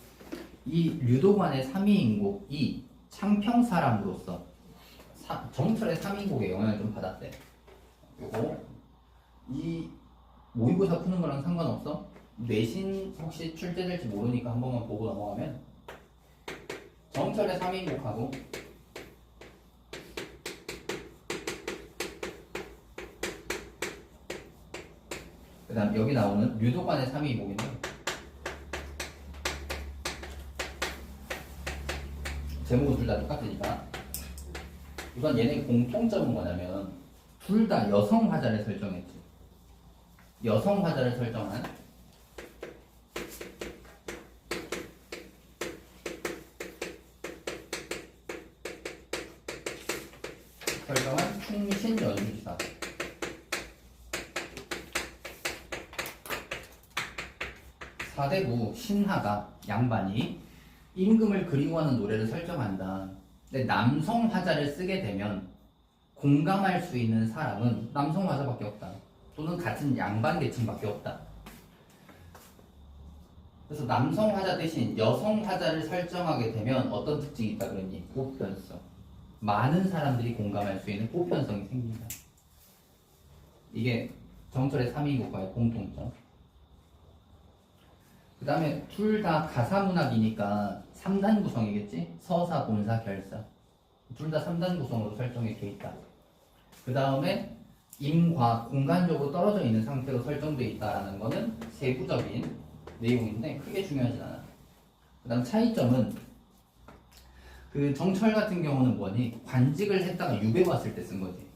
이 류도관의 삼위인곡이 창평 사람으로서 정철의 삼위인곡에 영향을 좀 받았대. 요거 이 모의고사 푸는 거랑 상관없어? 내신 혹시 출제될지 모르니까 한 번만 보고 넘어가면, 정철의 삼위인곡하고 그 다음 여기 나오는 류도관의 삼위인곡인데, 제목은 둘 다 똑같으니까 이건 얘네 공통점은 뭐냐면 둘 다 여성 화자를 설정했지. 여성 화자를 설정한 충신 연주지사. 사대부 신하가, 양반이 임금을 그리워하는 노래를 설정한다. 근데 남성 화자를 쓰게 되면 공감할 수 있는 사람은 남성 화자밖에 없다. 또는 같은 양반 계층밖에 없다. 그래서 남성 화자 대신 여성 화자를 설정하게 되면 어떤 특징이 있다 그랬니? 보편성. 많은 사람들이 공감할 수 있는 보편성이 생긴다. 이게 정철의 3인국과의 공통점. 그 다음에 둘 다 가사문학이니까 3단 구성이겠지? 서사, 본사, 결사. 둘 다 3단 구성으로 설정이 되어 있다. 그 다음에 임과 공간적으로 떨어져 있는 상태로 설정되어 있다는 거는 세부적인 내용인데 크게 중요하진 않아. 그 다음 차이점은 그 정철 같은 경우는 뭐니? 관직을 했다가 유배 왔을 때 쓴 거지.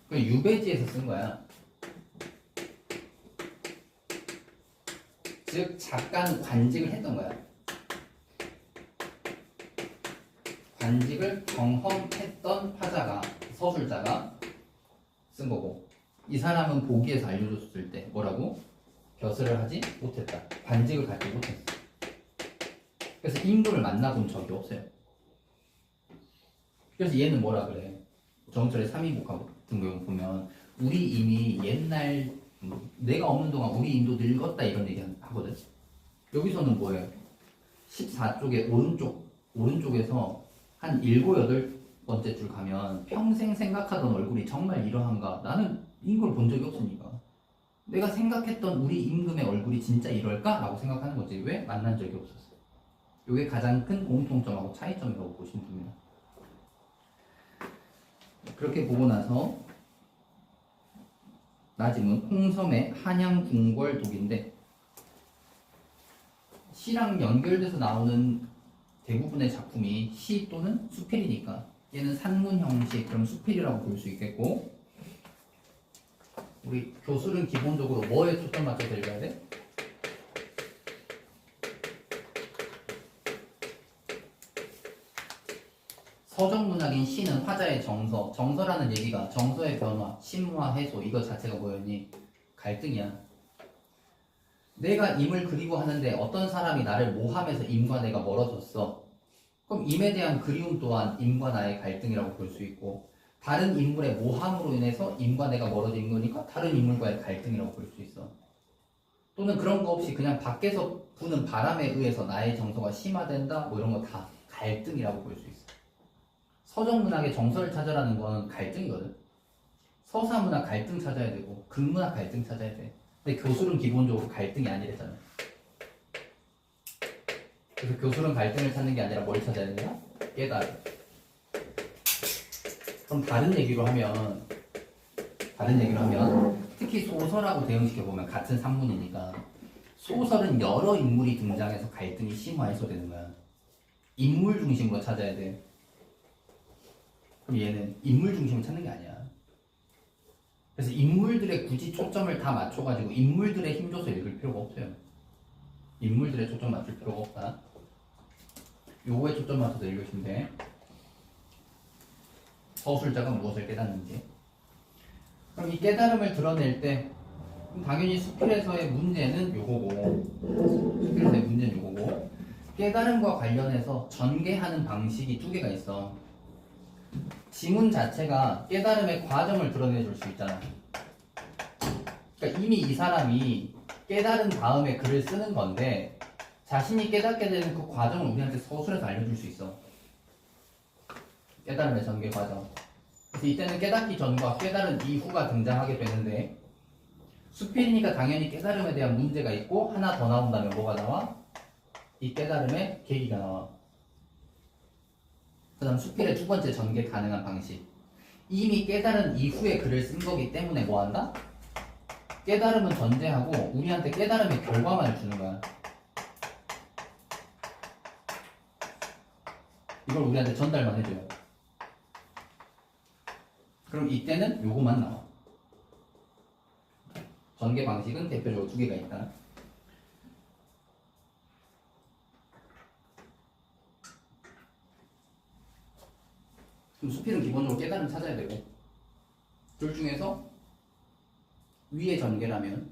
그 유배지에서 쓴 거야. 즉 작가는 관직을 했던 거야. 관직을 경험했던 화자가, 서술자가 쓴 거고, 이 사람은 보기에서 알려줬을 때 뭐라고? 벼슬을 하지 못했다. 관직을 갖지 못했어. 그래서 임금을 만나본 적이 없어요. 그래서 얘는 뭐라 그래? 정철의 3인국 같은 경우 보면 우리 임이 옛날 내가 없는 동안 우리 임도 늙었다 이런 얘기 하거든. 여기서는 뭐예요? 14쪽에 오른쪽에서 한 7, 8번째 줄 가면 평생 생각하던 얼굴이 정말 이러한가? 나는 이걸 본 적이 없으니까. 내가 생각했던 우리 임금의 얼굴이 진짜 이럴까? 라고 생각하는 거지. 왜? 만난 적이 없었어. 이게 가장 큰 공통점하고 차이점이라고 보시면 됩니다. 그렇게 보고 나서 나지문 홍섬의 한양궁궐 독인데, 시랑 연결돼서 나오는 대부분의 작품이 시 또는 수필이니까 얘는 산문 형식, 그럼 수필이라고 볼 수 있겠고, 우리 교술은 기본적으로 뭐에 초점 맞춰서 읽어야 돼? 서정문학인 시는 화자의 정서, 정서라는 얘기가 정서의 변화, 심화, 해소 이거 자체가 뭐였니? 갈등이야. 내가 임을 그리워하는데 어떤 사람이 나를 모함해서 임과 내가 멀어졌어. 그럼 임에 대한 그리움 또한 임과 나의 갈등이라고 볼 수 있고, 다른 인물의 모함으로 인해서 임과 내가 멀어진 거니까 다른 인물과의 갈등이라고 볼 수 있어. 또는 그런 거 없이 그냥 밖에서 부는 바람에 의해서 나의 정서가 심화된다 뭐 이런 거 다 갈등이라고 볼 수 있어. 서정문학의 정서를 찾아라는 건 갈등이거든. 서사문학 갈등 찾아야 되고 극문학 갈등 찾아야 돼. 근데 교술은 기본적으로 갈등이 아니랬잖아. 그래서 교술은 갈등을 찾는 게 아니라 뭘 찾아야 되냐? 깨달음. 그럼 다른 얘기로 하면 특히 소설하고 대응시켜보면 같은 산문이니까 소설은 여러 인물이 등장해서 갈등이 심화해소되는 거야. 인물 중심으로 찾아야 돼. 그럼 얘는 인물 중심을 찾는 게 아니야. 그래서 인물들의 굳이 초점을 다 맞춰가지고 인물들의 힘줘서 읽을 필요가 없어요. 인물들의 초점 맞출 필요가 없다. 요거에 초점 맞춰서 읽으시면 돼. 서술자가 무엇을 깨닫는지. 그럼 이 깨달음을 드러낼 때 당연히 수필에서의 문제는 요거고 깨달음과 관련해서 전개하는 방식이 두 개가 있어. 지문 자체가 깨달음의 과정을 드러내줄 수 있잖아. 그러니까 이미 이 사람이 깨달은 다음에 글을 쓰는 건데 자신이 깨닫게 되는 그 과정을 우리한테 서술에서 알려줄 수 있어. 깨달음의 전개 과정. 그래서 이때는 깨닫기 전과 깨달은 이후가 등장하게 되는데 수필이니까 당연히 깨달음에 대한 문제가 있고 하나 더 나온다면 뭐가 나와? 이 깨달음의 계기가 나와. 그 다음 수필의 두 번째 전개 가능한 방식. 이미 깨달은 이후에 글을 쓴 거기 때문에 뭐 한다? 깨달음은 전제하고 우리한테 깨달음의 결과만을 주는 거야. 이걸 우리한테 전달만 해줘요. 그럼 이때는 요거만 나와. 전개 방식은 대표적으로 두 개가 있다. 그럼 수필은 기본적으로 깨달음 찾아야 되고 둘 중에서 위의 전개라면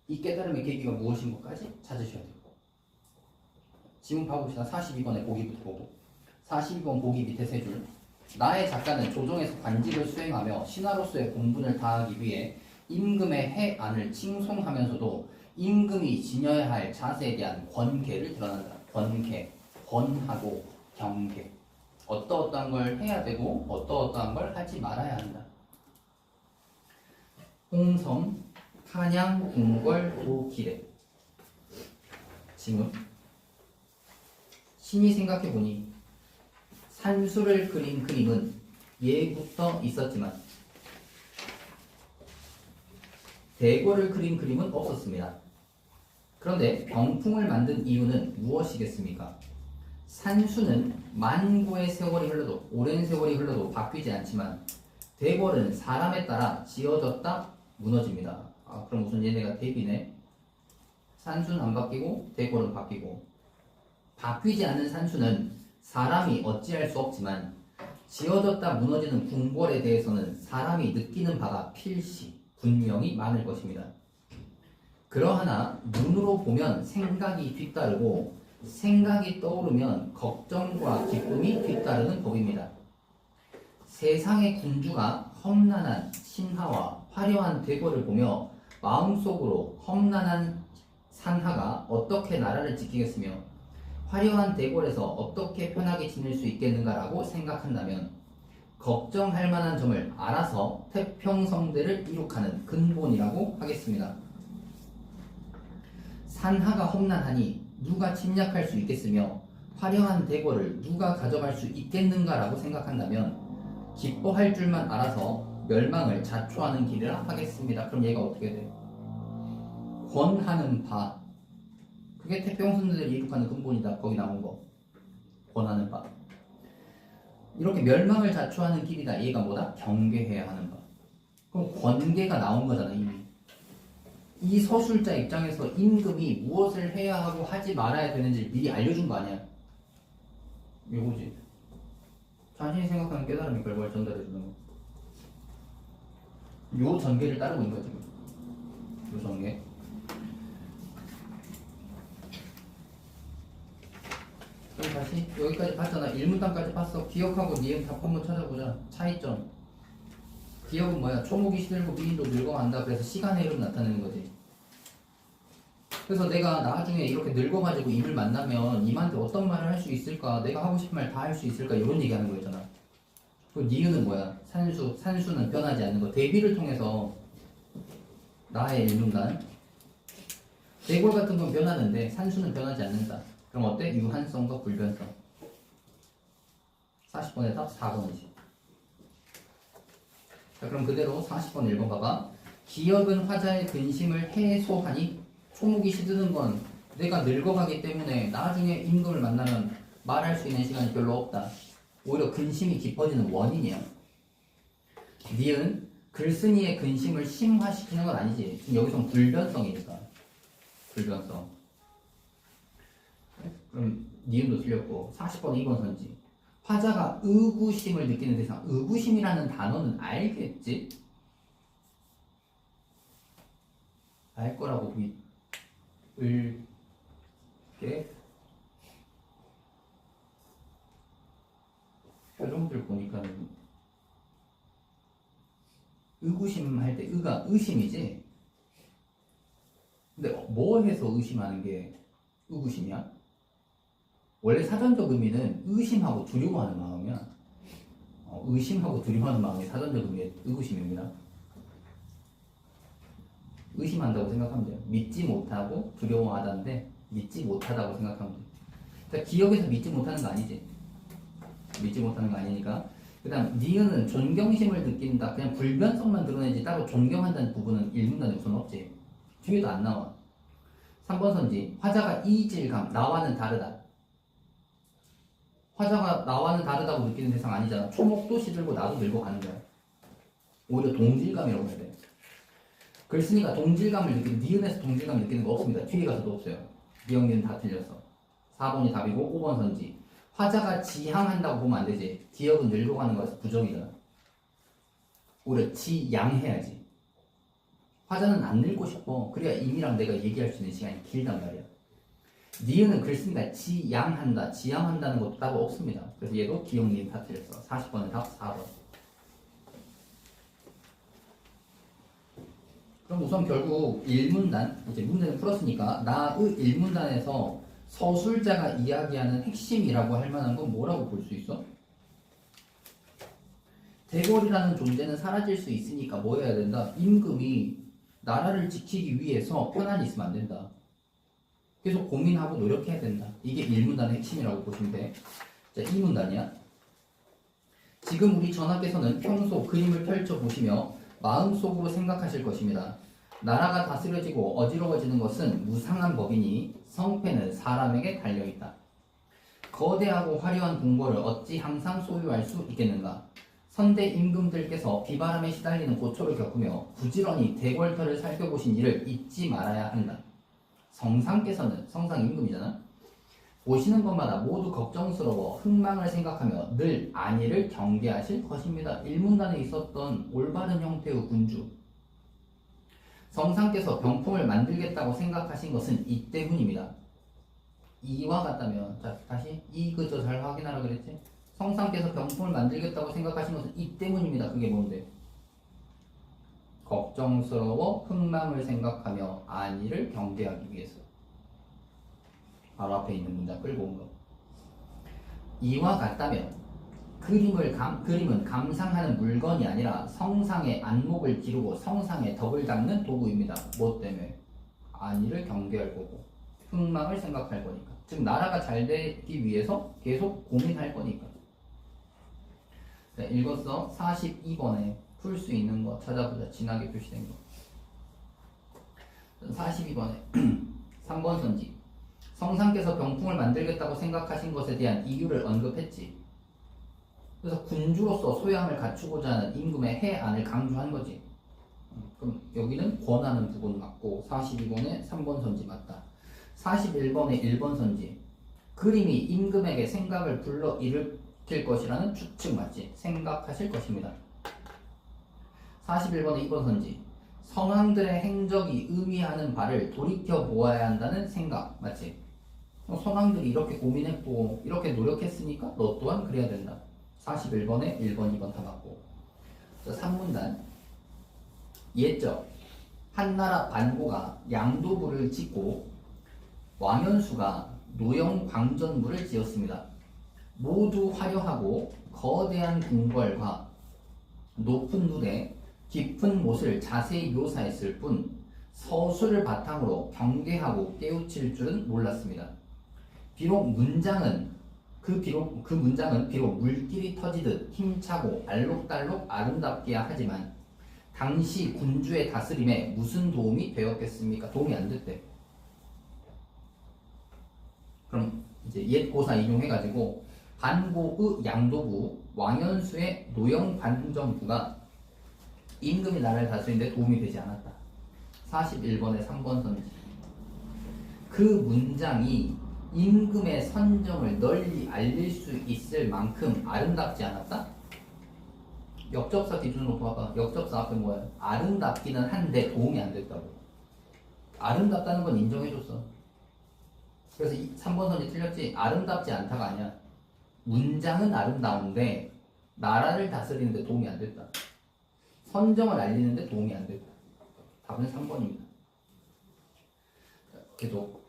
이 깨달음의 계기가 무엇인 것까지 찾으셔야 되고 지문 봐봅시다. 42번의 보기부터 보고 42번 보기 밑에 세 줄. 나의 작가는 조정에서 관직을 수행하며 신하로서의 공분을 다하기 위해 임금의 해안을 칭송하면서도 임금이 지녀야 할 자세에 대한 권계를 드러난다. 권계, 권하고 경계. 어떠어떠한 걸 해야 되고 어떠어떠한 걸 하지 말아야 한다. 홍성, 탄양, 궁궐, 도기래. 지문. 신이 생각해보니 산수를 그린 그림은 예부터 있었지만 대궐을 그린 그림은 없었습니다. 그런데 병풍을 만든 이유는 무엇이겠습니까? 산수는 만구의 세월이 흘러도 오랜 세월이 흘러도 바뀌지 않지만 대궐은 사람에 따라 지어졌다 무너집니다. 그럼 우선 얘네가 대비네. 산수는 안 바뀌고 대궐은 바뀌고 바뀌지 않는 산수는 사람이 어찌할 수 없지만 지어졌다 무너지는 궁궐에 대해서는 사람이 느끼는 바가 필시 분명히 많을 것입니다. 그러하나 눈으로 보면 생각이 뒤따르고 생각이 떠오르면 걱정과 기쁨이 뒤따르는 법입니다. 세상의 군주가 험난한 신하와 화려한 대궐을 보며 마음속으로 험난한 산하가 어떻게 나라를 지키겠으며 화려한 대궐에서 어떻게 편하게 지낼 수 있겠는가라고 생각한다면 걱정할 만한 점을 알아서 태평성대를 이룩하는 근본이라고 하겠습니다. 산하가 험난하니 누가 침략할 수 있겠으며 화려한 대궐을 누가 가져갈 수 있겠는가라고 생각한다면 기뻐할 줄만 알아서 멸망을 자초하는 길이라 하겠습니다. 그럼 얘가 어떻게 돼? 권하는 바. 그게 태평성대를 이룩하는 근본이다. 거기 나온 거. 권하는 바. 이렇게 멸망을 자초하는 길이다. 얘가 뭐다? 경계해야 하는 바. 그럼 권계가 나온 거잖아 이미. 이 서술자 입장에서 임금이 무엇을 해야 하고 하지 말아야 되는지 미리 알려준 거 아니야. 이거지. 자신이 생각하는 깨달음의 결과를 전달해주는 거. 요 전개를 따르고 있는 거지. 요 전개. 그럼 다시 여기까지 봤잖아. 1문단까지 봤어. 기억하고 니은 답 한번 찾아보자. 차이점. 기억은 뭐야? 초목이 시들고 미인도 늙어간다. 그래서 시간의 흐름 나타내는 거지. 그래서 내가 나중에 이렇게 늙어가지고 임을 만나면 임한테 어떤 말을 할 수 있을까? 내가 하고 싶은 말 다 할 수 있을까? 이런 얘기하는 거였잖아. 그 니은은 뭐야? 산수는 변하지 않는 거. 대비를 통해서 나의 일문단. 대골 같은 건 변하는데 산수는 변하지 않는다. 그럼 어때? 유한성과 불변성. 40번의 답 4번이지. 자, 그럼 그대로 40번 1번 봐봐. 기역은 화자의 근심을 해소하니 초목이 시드는 건 내가 늙어가기 때문에 나중에 임금을 만나면 말할 수 있는 시간이 별로 없다. 오히려 근심이 깊어지는 원인이야. 니은 글쓴이의 근심을 심화시키는 건 아니지. 지금 여기서 불변성이니까. 불변성. 그럼 니은도 틀렸고 40번 2번 선지. 화자가 의구심을 느끼는 대상. 의구심이라는 단어는 알겠지? 알 거라고 을게 표정들 보니까는 의구심 할 때 의가 의심이지. 근데 뭐 해서 의심하는 게 의구심이야? 원래 사전적 의미는 의심하고 두려워하는 마음이야. 의심하고 두려워하는 마음이 사전적 의미의 의구심입니다. 의심한다고 생각하면 돼요. 믿지 못하고 두려워하다인데 믿지 못하다고 생각하면 돼요. 그러니까 기억에서 믿지 못하는 거 아니지. 믿지 못하는 거 아니니까. 그 다음 니은은 존경심을 느낀다. 그냥 불변성만 드러내지 따로 존경한다는 부분은 일문단에 우선 없지. 뒤에도 안 나와. 3번 선지. 화자가 이질감, 나와는 다르다. 화자가 나와는 다르다고 느끼는 대상 아니잖아. 초목도 시들고 나도 늙어가는 거야. 오히려 동질감이라고 해야 돼. 글쓴이가 동질감을 느끼는, 니은에서 동질감을 느끼는 거 없습니다. 뒤에 가서도 없어요. 니은은 다 틀렸어. 4번이 답이고 5번 선지. 화자가 지향한다고 보면 안 되지. 기억은 늙어가는 거라서 부정이잖아. 오히려 지양해야지. 화자는 안 늙고 싶어. 그래야 임이랑 내가 얘기할 수 있는 시간이 길단 말이야. 니은은 글쓴이가 지양한다. 지향한다는 것도 따로 없습니다. 그래서 얘도 기억 니은 다 틀렸어. 40번은 답 4번. 그럼 우선 결국 1문단, 이제 문제는 풀었으니까 나의 1문단에서 서술자가 이야기하는 핵심이라고 할 만한 건 뭐라고 볼 수 있어? 대궐이라는 존재는 사라질 수 있으니까 뭐 해야 된다? 임금이 나라를 지키기 위해서 편안히 있으면 안 된다. 계속 고민하고 노력해야 된다. 이게 1문단의 핵심이라고 보시면 돼. 자, 2문단이야. 지금 우리 전하께서는 평소 그림을 펼쳐보시며 마음속으로 생각하실 것입니다. 나라가 다스려지고 어지러워지는 것은 무상한 법이니 성패는 사람에게 달려있다. 거대하고 화려한 궁궐을 어찌 항상 소유할 수 있겠는가? 선대 임금들께서 비바람에 시달리는 고초를 겪으며 부지런히 대궐터를 살펴보신 일을 잊지 말아야 한다. 성상께서는, 성상 임금이잖아. 보시는 것마다 모두 걱정스러워 흥망을 생각하며 늘 안위를 경계하실 것입니다. 1문단에 있었던 올바른 형태의 군주. 성상께서 병풍을 만들겠다고 생각하신 것은 이 때문입니다. 이와 같다면, 자, 다시 이 그저 잘 확인하라 그랬지? 성상께서 병풍을 만들겠다고 생각하신 것은 이 때문입니다. 그게 뭔데? 걱정스러워 흥망을 생각하며 안위를 경계하기 위해서. 바로 앞에 있는 문장 끌고 온 거. 이와 같다면 그림은 감상하는 물건이 아니라 성상의 안목을 기르고 성상의 덕을 닦는 도구입니다. 뭐 때문에? 안위를 경계할 거고 흥망을 생각할 거니까. 즉 나라가 잘 되기 위해서 계속 고민할 거니까. 네, 읽었어. 42번에 풀 수 있는 거 찾아보자. 진하게 표시된 거. 42번에 3번 선지. 성상께서 병풍을 만들겠다고 생각하신 것에 대한 이유를 언급했지. 그래서 군주로서 소양을 갖추고자 하는 임금의 해안을 강조한 거지. 그럼 여기는 권하는 부분 맞고 42번에 3번 선지 맞다. 41번에 1번 선지. 그림이 임금에게 생각을 불러일으킬 것이라는 추측 맞지. 생각하실 것입니다. 41번에 2번 선지. 선왕들의 행적이 의미하는 바를 돌이켜 보아야 한다는 생각 맞지. 선왕들이 이렇게 고민했고 이렇게 노력했으니까 너 또한 그래야 된다. 41번에 1번 2번 다 맞고. 자, 3문단. 옛적 한나라 반고가 양도부를 짓고 왕연수가 노영 광전부를 지었습니다. 모두 화려하고 거대한 궁궐과 높은 누대, 깊은 못을 자세히 묘사했을 뿐 서술을 바탕으로 경계하고 깨우칠 줄은 몰랐습니다. 비록 그 문장은 비록 물길이 터지듯 힘차고 알록달록 아름답게야 하지만 당시 군주의 다스림에 무슨 도움이 되었겠습니까? 도움이 안 됐대. 그럼 이제 옛 고사 인용해가지고 반고의 양도부 왕연수의 노영 관정부가 임금이 나라를 다스리는데 도움이 되지 않았다. 41번의 3번 선지. 그 문장이 임금의 선정을 널리 알릴 수 있을 만큼 아름답지 않았다? 역접사 기준으로 봐봐. 역접사 앞에 뭐야? 아름답기는 한데 도움이 안 됐다고. 아름답다는 건 인정해줬어. 그래서 3번 선지 틀렸지? 아름답지 않다가 아니야. 문장은 아름다운데 나라를 다스리는데 도움이 안 됐다. 선정을 알리는데 도움이 안 됐다. 답은 3번입니다. 계속.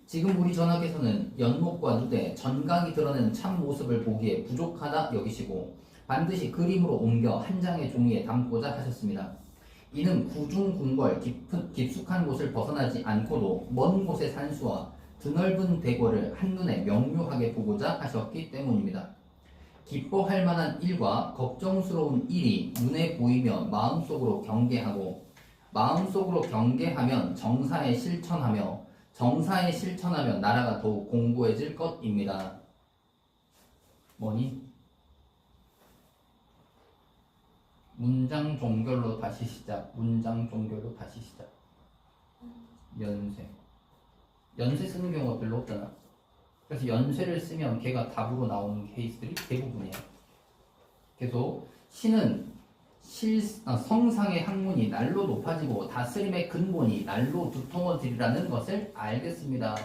지금 우리 전하께서는 연목과 누대, 전각이 드러내는 참 모습을 보기에 부족하다 여기시고 반드시 그림으로 옮겨 한 장의 종이에 담고자 하셨습니다. 이는 구중궁궐 깊숙한 곳을 벗어나지 않고도 먼 곳의 산수와 드넓은 대궐을 한눈에 명료하게 보고자 하셨기 때문입니다. 기뻐할 만한 일과 걱정스러운 일이 눈에 보이며 마음속으로 경계하고 마음속으로 경계하면 정사에 실천하며 정사에 실천하면 나라가 더욱 공고해질 것입니다. 뭐니? 문장 종결로 다시 시작. 문장 종결로 다시 시작. 연쇄. 연쇄 쓰는 경우가 별로 없잖아. 그래서 연쇄를 쓰면 걔가 답으로 나오는 케이스들이 대부분이야. 계속 신은 성상의 학문이 날로 높아지고 다스림의 근본이 날로 두터워지리라는 것을 알겠습니다.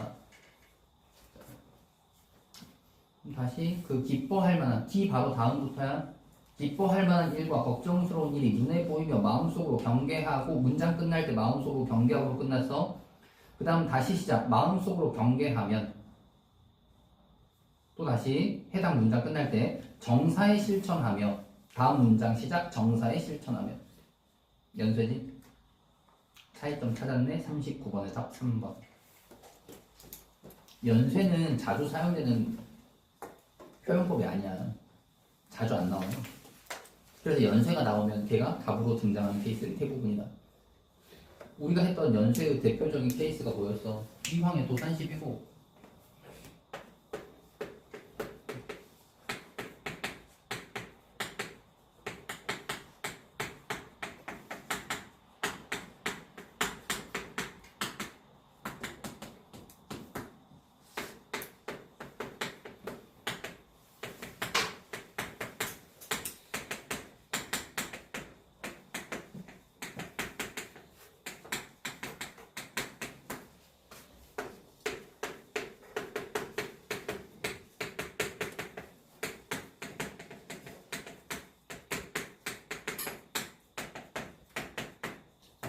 다시 그 기뻐할 만한 기 바로 다음부터야. 기뻐할 만한 일과 걱정스러운 일이 눈에 보이며 마음속으로 경계하고 문장 끝날 때 마음속으로 경계하고 끝났어. 그 다음 다시 시작. 마음속으로 경계하면 또 다시 해당 문장 끝날 때 정사에 실천하며 다음 문장 시작. 정사에 실천하며 연쇄지? 차이점 찾았네. 39번의 답 3번. 연쇄는 자주 사용되는 표현법이 아니야. 자주 안 나와요. 그래서 연쇄가 나오면 걔가 답으로 등장하는 케이스들이 대부분이다. 우리가 했던 연쇄의 대표적인 케이스가 뭐였어? 이황의 도산 12호.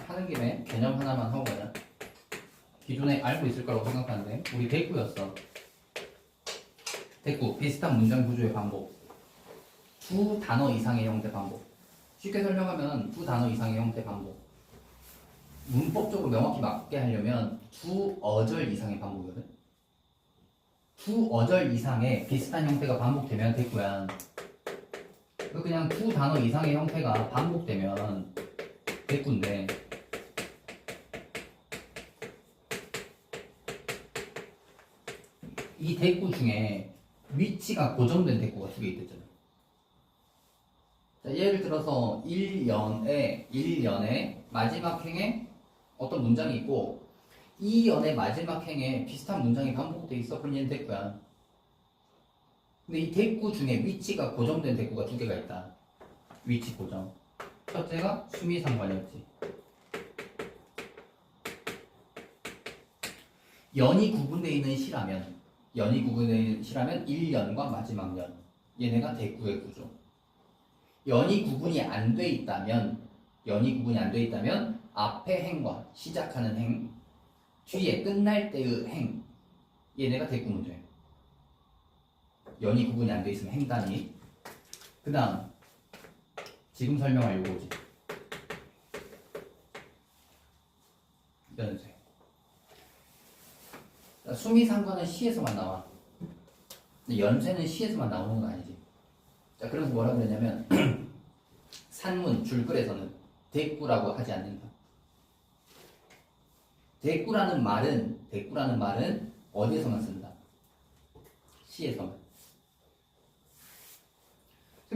하는 김에 개념 하나만 하고 가자. 기존에 알고 있을 거라고 생각하는데 우리 대꾸였어. 대꾸 비슷한 문장 구조의 반복. 두 단어 이상의 형태 반복. 쉽게 설명하면 두 단어 이상의 형태 반복. 문법적으로 명확히 맞게 하려면 두 어절 이상의 반복이거든. 두 어절 이상의 비슷한 형태가 반복되면 대꾸야. 그냥 두 단어 이상의 형태가 반복되면 대꾸인데 이 대꾸 중에 위치가 고정된 대꾸가 두 개 있댔잖아. 자, 예를 들어서 1연의 마지막 행에 어떤 문장이 있고 2연의 마지막 행에 비슷한 문장이 반복돼 있어. 그럼 얘는 대꾸야. 근데 이 대꾸 중에 위치가 고정된 대꾸가 두 개가 있다. 위치 고정. 첫째가 수미상관이었지. 연이 구분되어 있는 시라면 1연과 마지막 연. 얘네가 대꾸의 구조. 연이 구분이 안 돼 있다면 앞에 행과 시작하는 행, 뒤에 끝날 때의 행, 얘네가 대꾸 문제. 연이 구분이 안 돼 있으면 행단이. 그 다음 지금 설명할 요거지. 연쇄. 수미상관은 시에서만 나와. 근데 연쇄는 시에서만 나오는 건 아니지. 자, 그래서 뭐라 그랬냐면 산문 줄글에서는 대꾸라고 하지 않는다. 대꾸라는 말은 어디에서만 쓴다? 시에서만.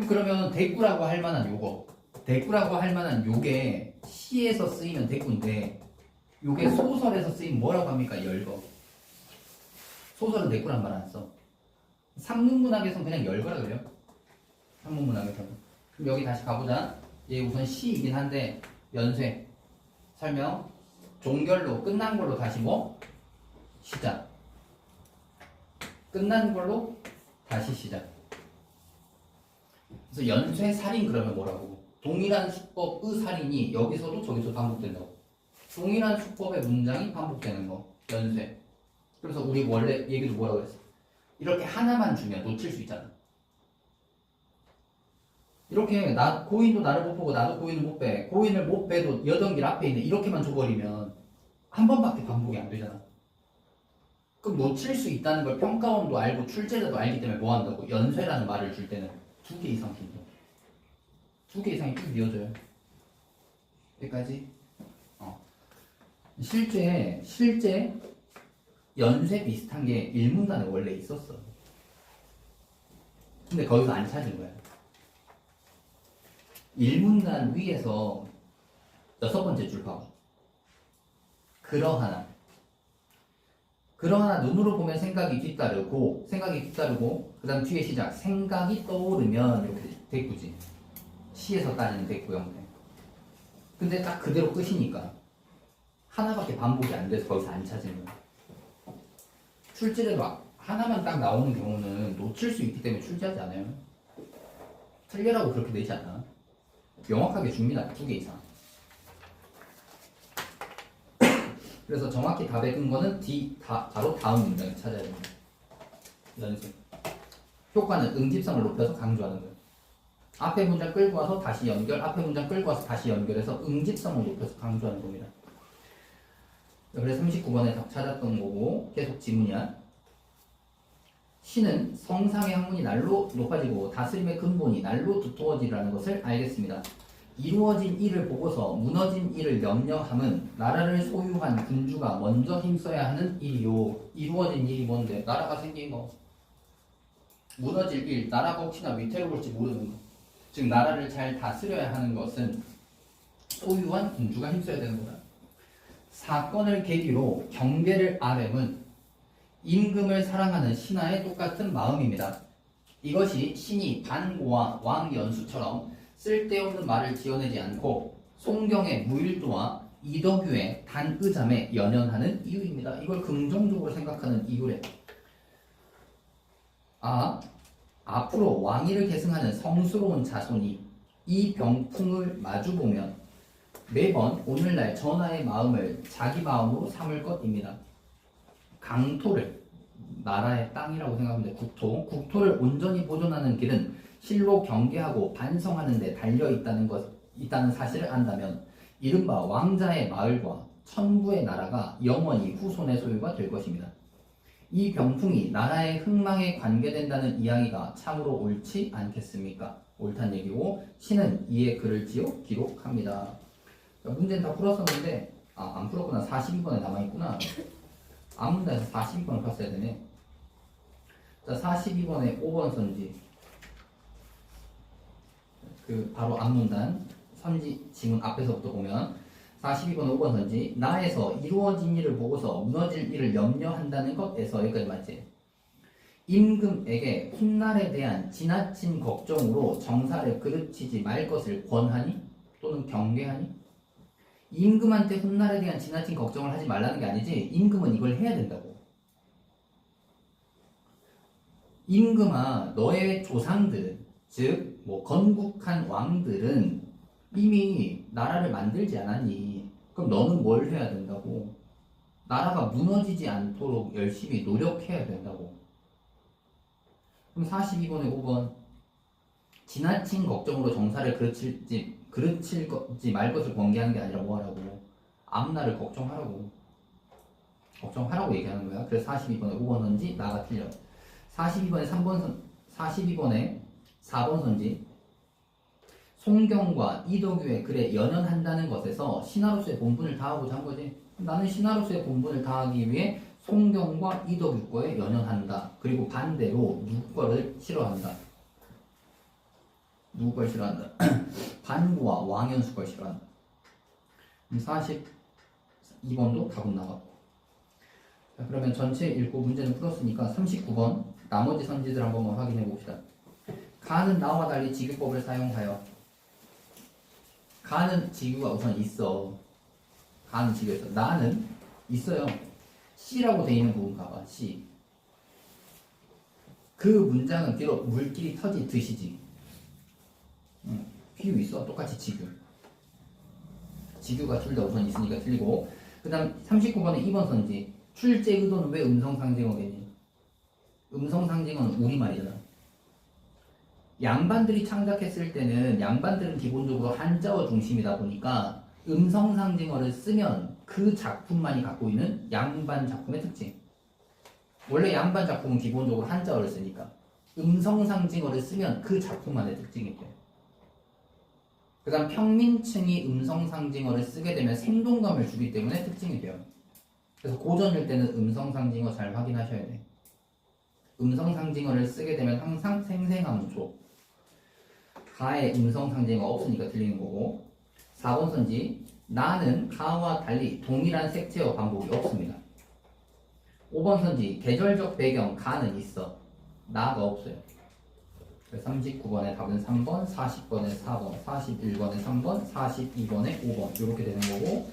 그러면 대꾸라고 할 만한 요게 시에서 쓰이면 대꾸인데 요게 소설에서 쓰이면 뭐라고 합니까? 열거. 소설은 대꾸란 말 안 써. 산문문학에서는 그냥 열거라 그래요. 산문문학에서는. 그럼 여기 다시 가보자. 얘 우선 시이긴 한데 연쇄 설명 종결로 끝난 걸로 다시 뭐? 시작. 끝난 걸로 다시 시작. 그래서 연쇄 살인 그러면 뭐라고? 동일한 수법의 살인이 여기서도 저기서도 반복된다고. 동일한 수법의 문장이 반복되는 거. 연쇄. 그래서 우리 원래 얘기도 뭐라고 했어? 이렇게 하나만 주면 놓칠 수 있잖아. 이렇게 고인도 나를 못 보고 나도 고인을 못 빼. 고인을 못 빼도 여덟길 앞에 있는 이렇게만 줘버리면 한 번밖에 반복이 안 되잖아. 그럼 놓칠 수 있다는 걸 평가원도 알고 출제자도 알기 때문에 뭐 한다고? 연쇄라는 말을 줄 때는 2개 이상 빈도. 2개 이상이 쭉 이어져요. 여기까지. 실제 연쇄 비슷한 게 일문단에 원래 있었어. 근데 거기서 안 찾은 거야. 일문단 위에서 6번째 줄 봐봐. 그러하나 눈으로 보면 생각이 뒤따르고 그 다음 뒤에 시작 생각이 떠오르면 이렇게 대꾸지. 시에서 따지는 대꾸 형태. 근데 딱 그대로 끝이니까 하나밖에 반복이 안 돼서 거기서 안 찾은 거야. 출제자도 하나만 딱 나오는 경우는 놓칠 수 있기 때문에 출제하지 않아요. 틀리라고 그렇게 되지 않아. 명확하게 줍니다. 2개 이상. 그래서 정확히 답의 근거는 바로 다음 문장을 찾아야 됩니다. 연습. 효과는 응집성을 높여서 강조하는 거예요. 앞에 문장 끌고 와서 다시 연결, 앞에 문장 끌고 와서 다시 연결해서 응집성을 높여서 강조하는 겁니다. 그래서 39번에 답 찾았던 거고 계속 지문이야. 시는 성상의 학문이 날로 높아지고 다스림의 근본이 날로 두터워지라는 것을 알겠습니다. 이루어진 일을 보고서 무너진 일을 염려함은 나라를 소유한 군주가 먼저 힘써야 하는 일이요. 이루어진 일이 뭔데? 나라가 생긴 거. 무너질 일, 나라가 혹시나 위태로울지 모르는 거. 즉 나라를 잘 다스려야 하는 것은 소유한 군주가 힘써야 되는 거다. 사건을 계기로 경계를 아뢰은 임금을 사랑하는 신하의 똑같은 마음입니다. 이것이 신이 반고와 왕연수처럼 쓸데없는 말을 지어내지 않고 송경의 무일도와 이덕유의 단의잠에 연연하는 이유입니다. 이걸 긍정적으로 생각하는 이유래. 앞으로 왕위를 계승하는 성스러운 자손이 이 병풍을 마주보면 매번 오늘날 전하의 마음을 자기 마음으로 삼을 것입니다. 강토를 나라의 땅이라고 생각하면 돼. 국토를 온전히 보존하는 길은 실로 경계하고 반성하는 데 달려있다는 사실을 안다면 이른바 왕자의 마을과 천부의 나라가 영원히 후손의 소유가 될 것입니다. 이 병풍이 나라의 흥망에 관계된다는 이야기가 참으로 옳지 않겠습니까? 옳다는 얘기고 신은 이에 글을 지어 기록합니다. 문제는 다 풀었었는데 안 풀었구나. 42번에 남아있구나. 앞문단에서 42번을 봤어야 되네. 자, 42번에 5번 선지. 바로 앞문단 선지 지문 앞에서부터 보면 42번 5번 선지. 나에서 이루어진 일을 보고서 무너질 일을 염려한다는 것에서 여기까지 맞지? 임금에게 훗날에 대한 지나친 걱정으로 정사를 그르치지 말 것을 권하니 또는 경계하니? 임금한테 훗날에 대한 지나친 걱정을 하지 말라는 게 아니지 임금은 이걸 해야 된다고. 임금아 너의 조상들은 즉 뭐 건국한 왕들은 이미 나라를 만들지 않았니? 그럼 너는 뭘 해야 된다고? 나라가 무너지지 않도록 열심히 노력해야 된다고. 그럼 42번에 5번 지나친 걱정으로 정사를 그르칠지 말 것을 권계하는 게 아니라 뭐 하라고? 앞날을 걱정하라고 얘기하는 거야. 그래서 42번에 5번 선지 나가 틀려. 42번에 4번 선지 송경과 이덕유의 글에 연연한다는 것에서 신하로서의 본분을 다하고자 한 거지. 나는 신하로서의 본분을 다하기 위해 송경과 이덕유 거에 연연한다. 그리고 반대로 누구 거를 싫어한다. 누구 걸 싫어한다. 반구와 왕연수 걸 싫어한다. 42번도 답은 나왔고. 자, 그러면 전체 읽고 문제는 풀었으니까 39번 나머지 선지들 한번 확인해 봅시다. 가는 나와 달리 지규법을 사용하여. 가는 지규가 우선 있어. 가는 지규가 있어. 나는 있어요. C라고 돼 있는 부분 가봐. C. 그 문장은 비록 물길이 터진 듯이지. 비유 있어. 똑같이 지규. 지규가 둘 다 우선 있으니까 틀리고. 그 다음 39번에 2번 선지. 출제 의도는 왜 음성상징어겠니? 음성상징어는 우리말이잖아. 양반들이 창작했을 때는 양반들은 기본적으로 한자어 중심이다 보니까 음성상징어를 쓰면 그 작품만이 갖고 있는 양반 작품의 특징. 원래 양반 작품은 기본적으로 한자어를 쓰니까 음성상징어를 쓰면 그 작품만의 특징이 돼요. 그 다음 평민층이 음성상징어를 쓰게 되면 생동감을 주기 때문에 특징이 돼요. 그래서 고전일 때는 음성상징어 잘 확인하셔야 돼. 음성상징어를 쓰게 되면 항상 생생함을 줘. 가에 음성상징어가 없으니까 틀리는 거고. 4번 선지 나는 가와 달리 동일한 색채와 반복이 없습니다. 5번 선지 계절적 배경 가는 있어. 나가 없어요. 39번의 답은 3번, 40번에 4번, 41번에 3번, 42번에 5번 이렇게 되는 거고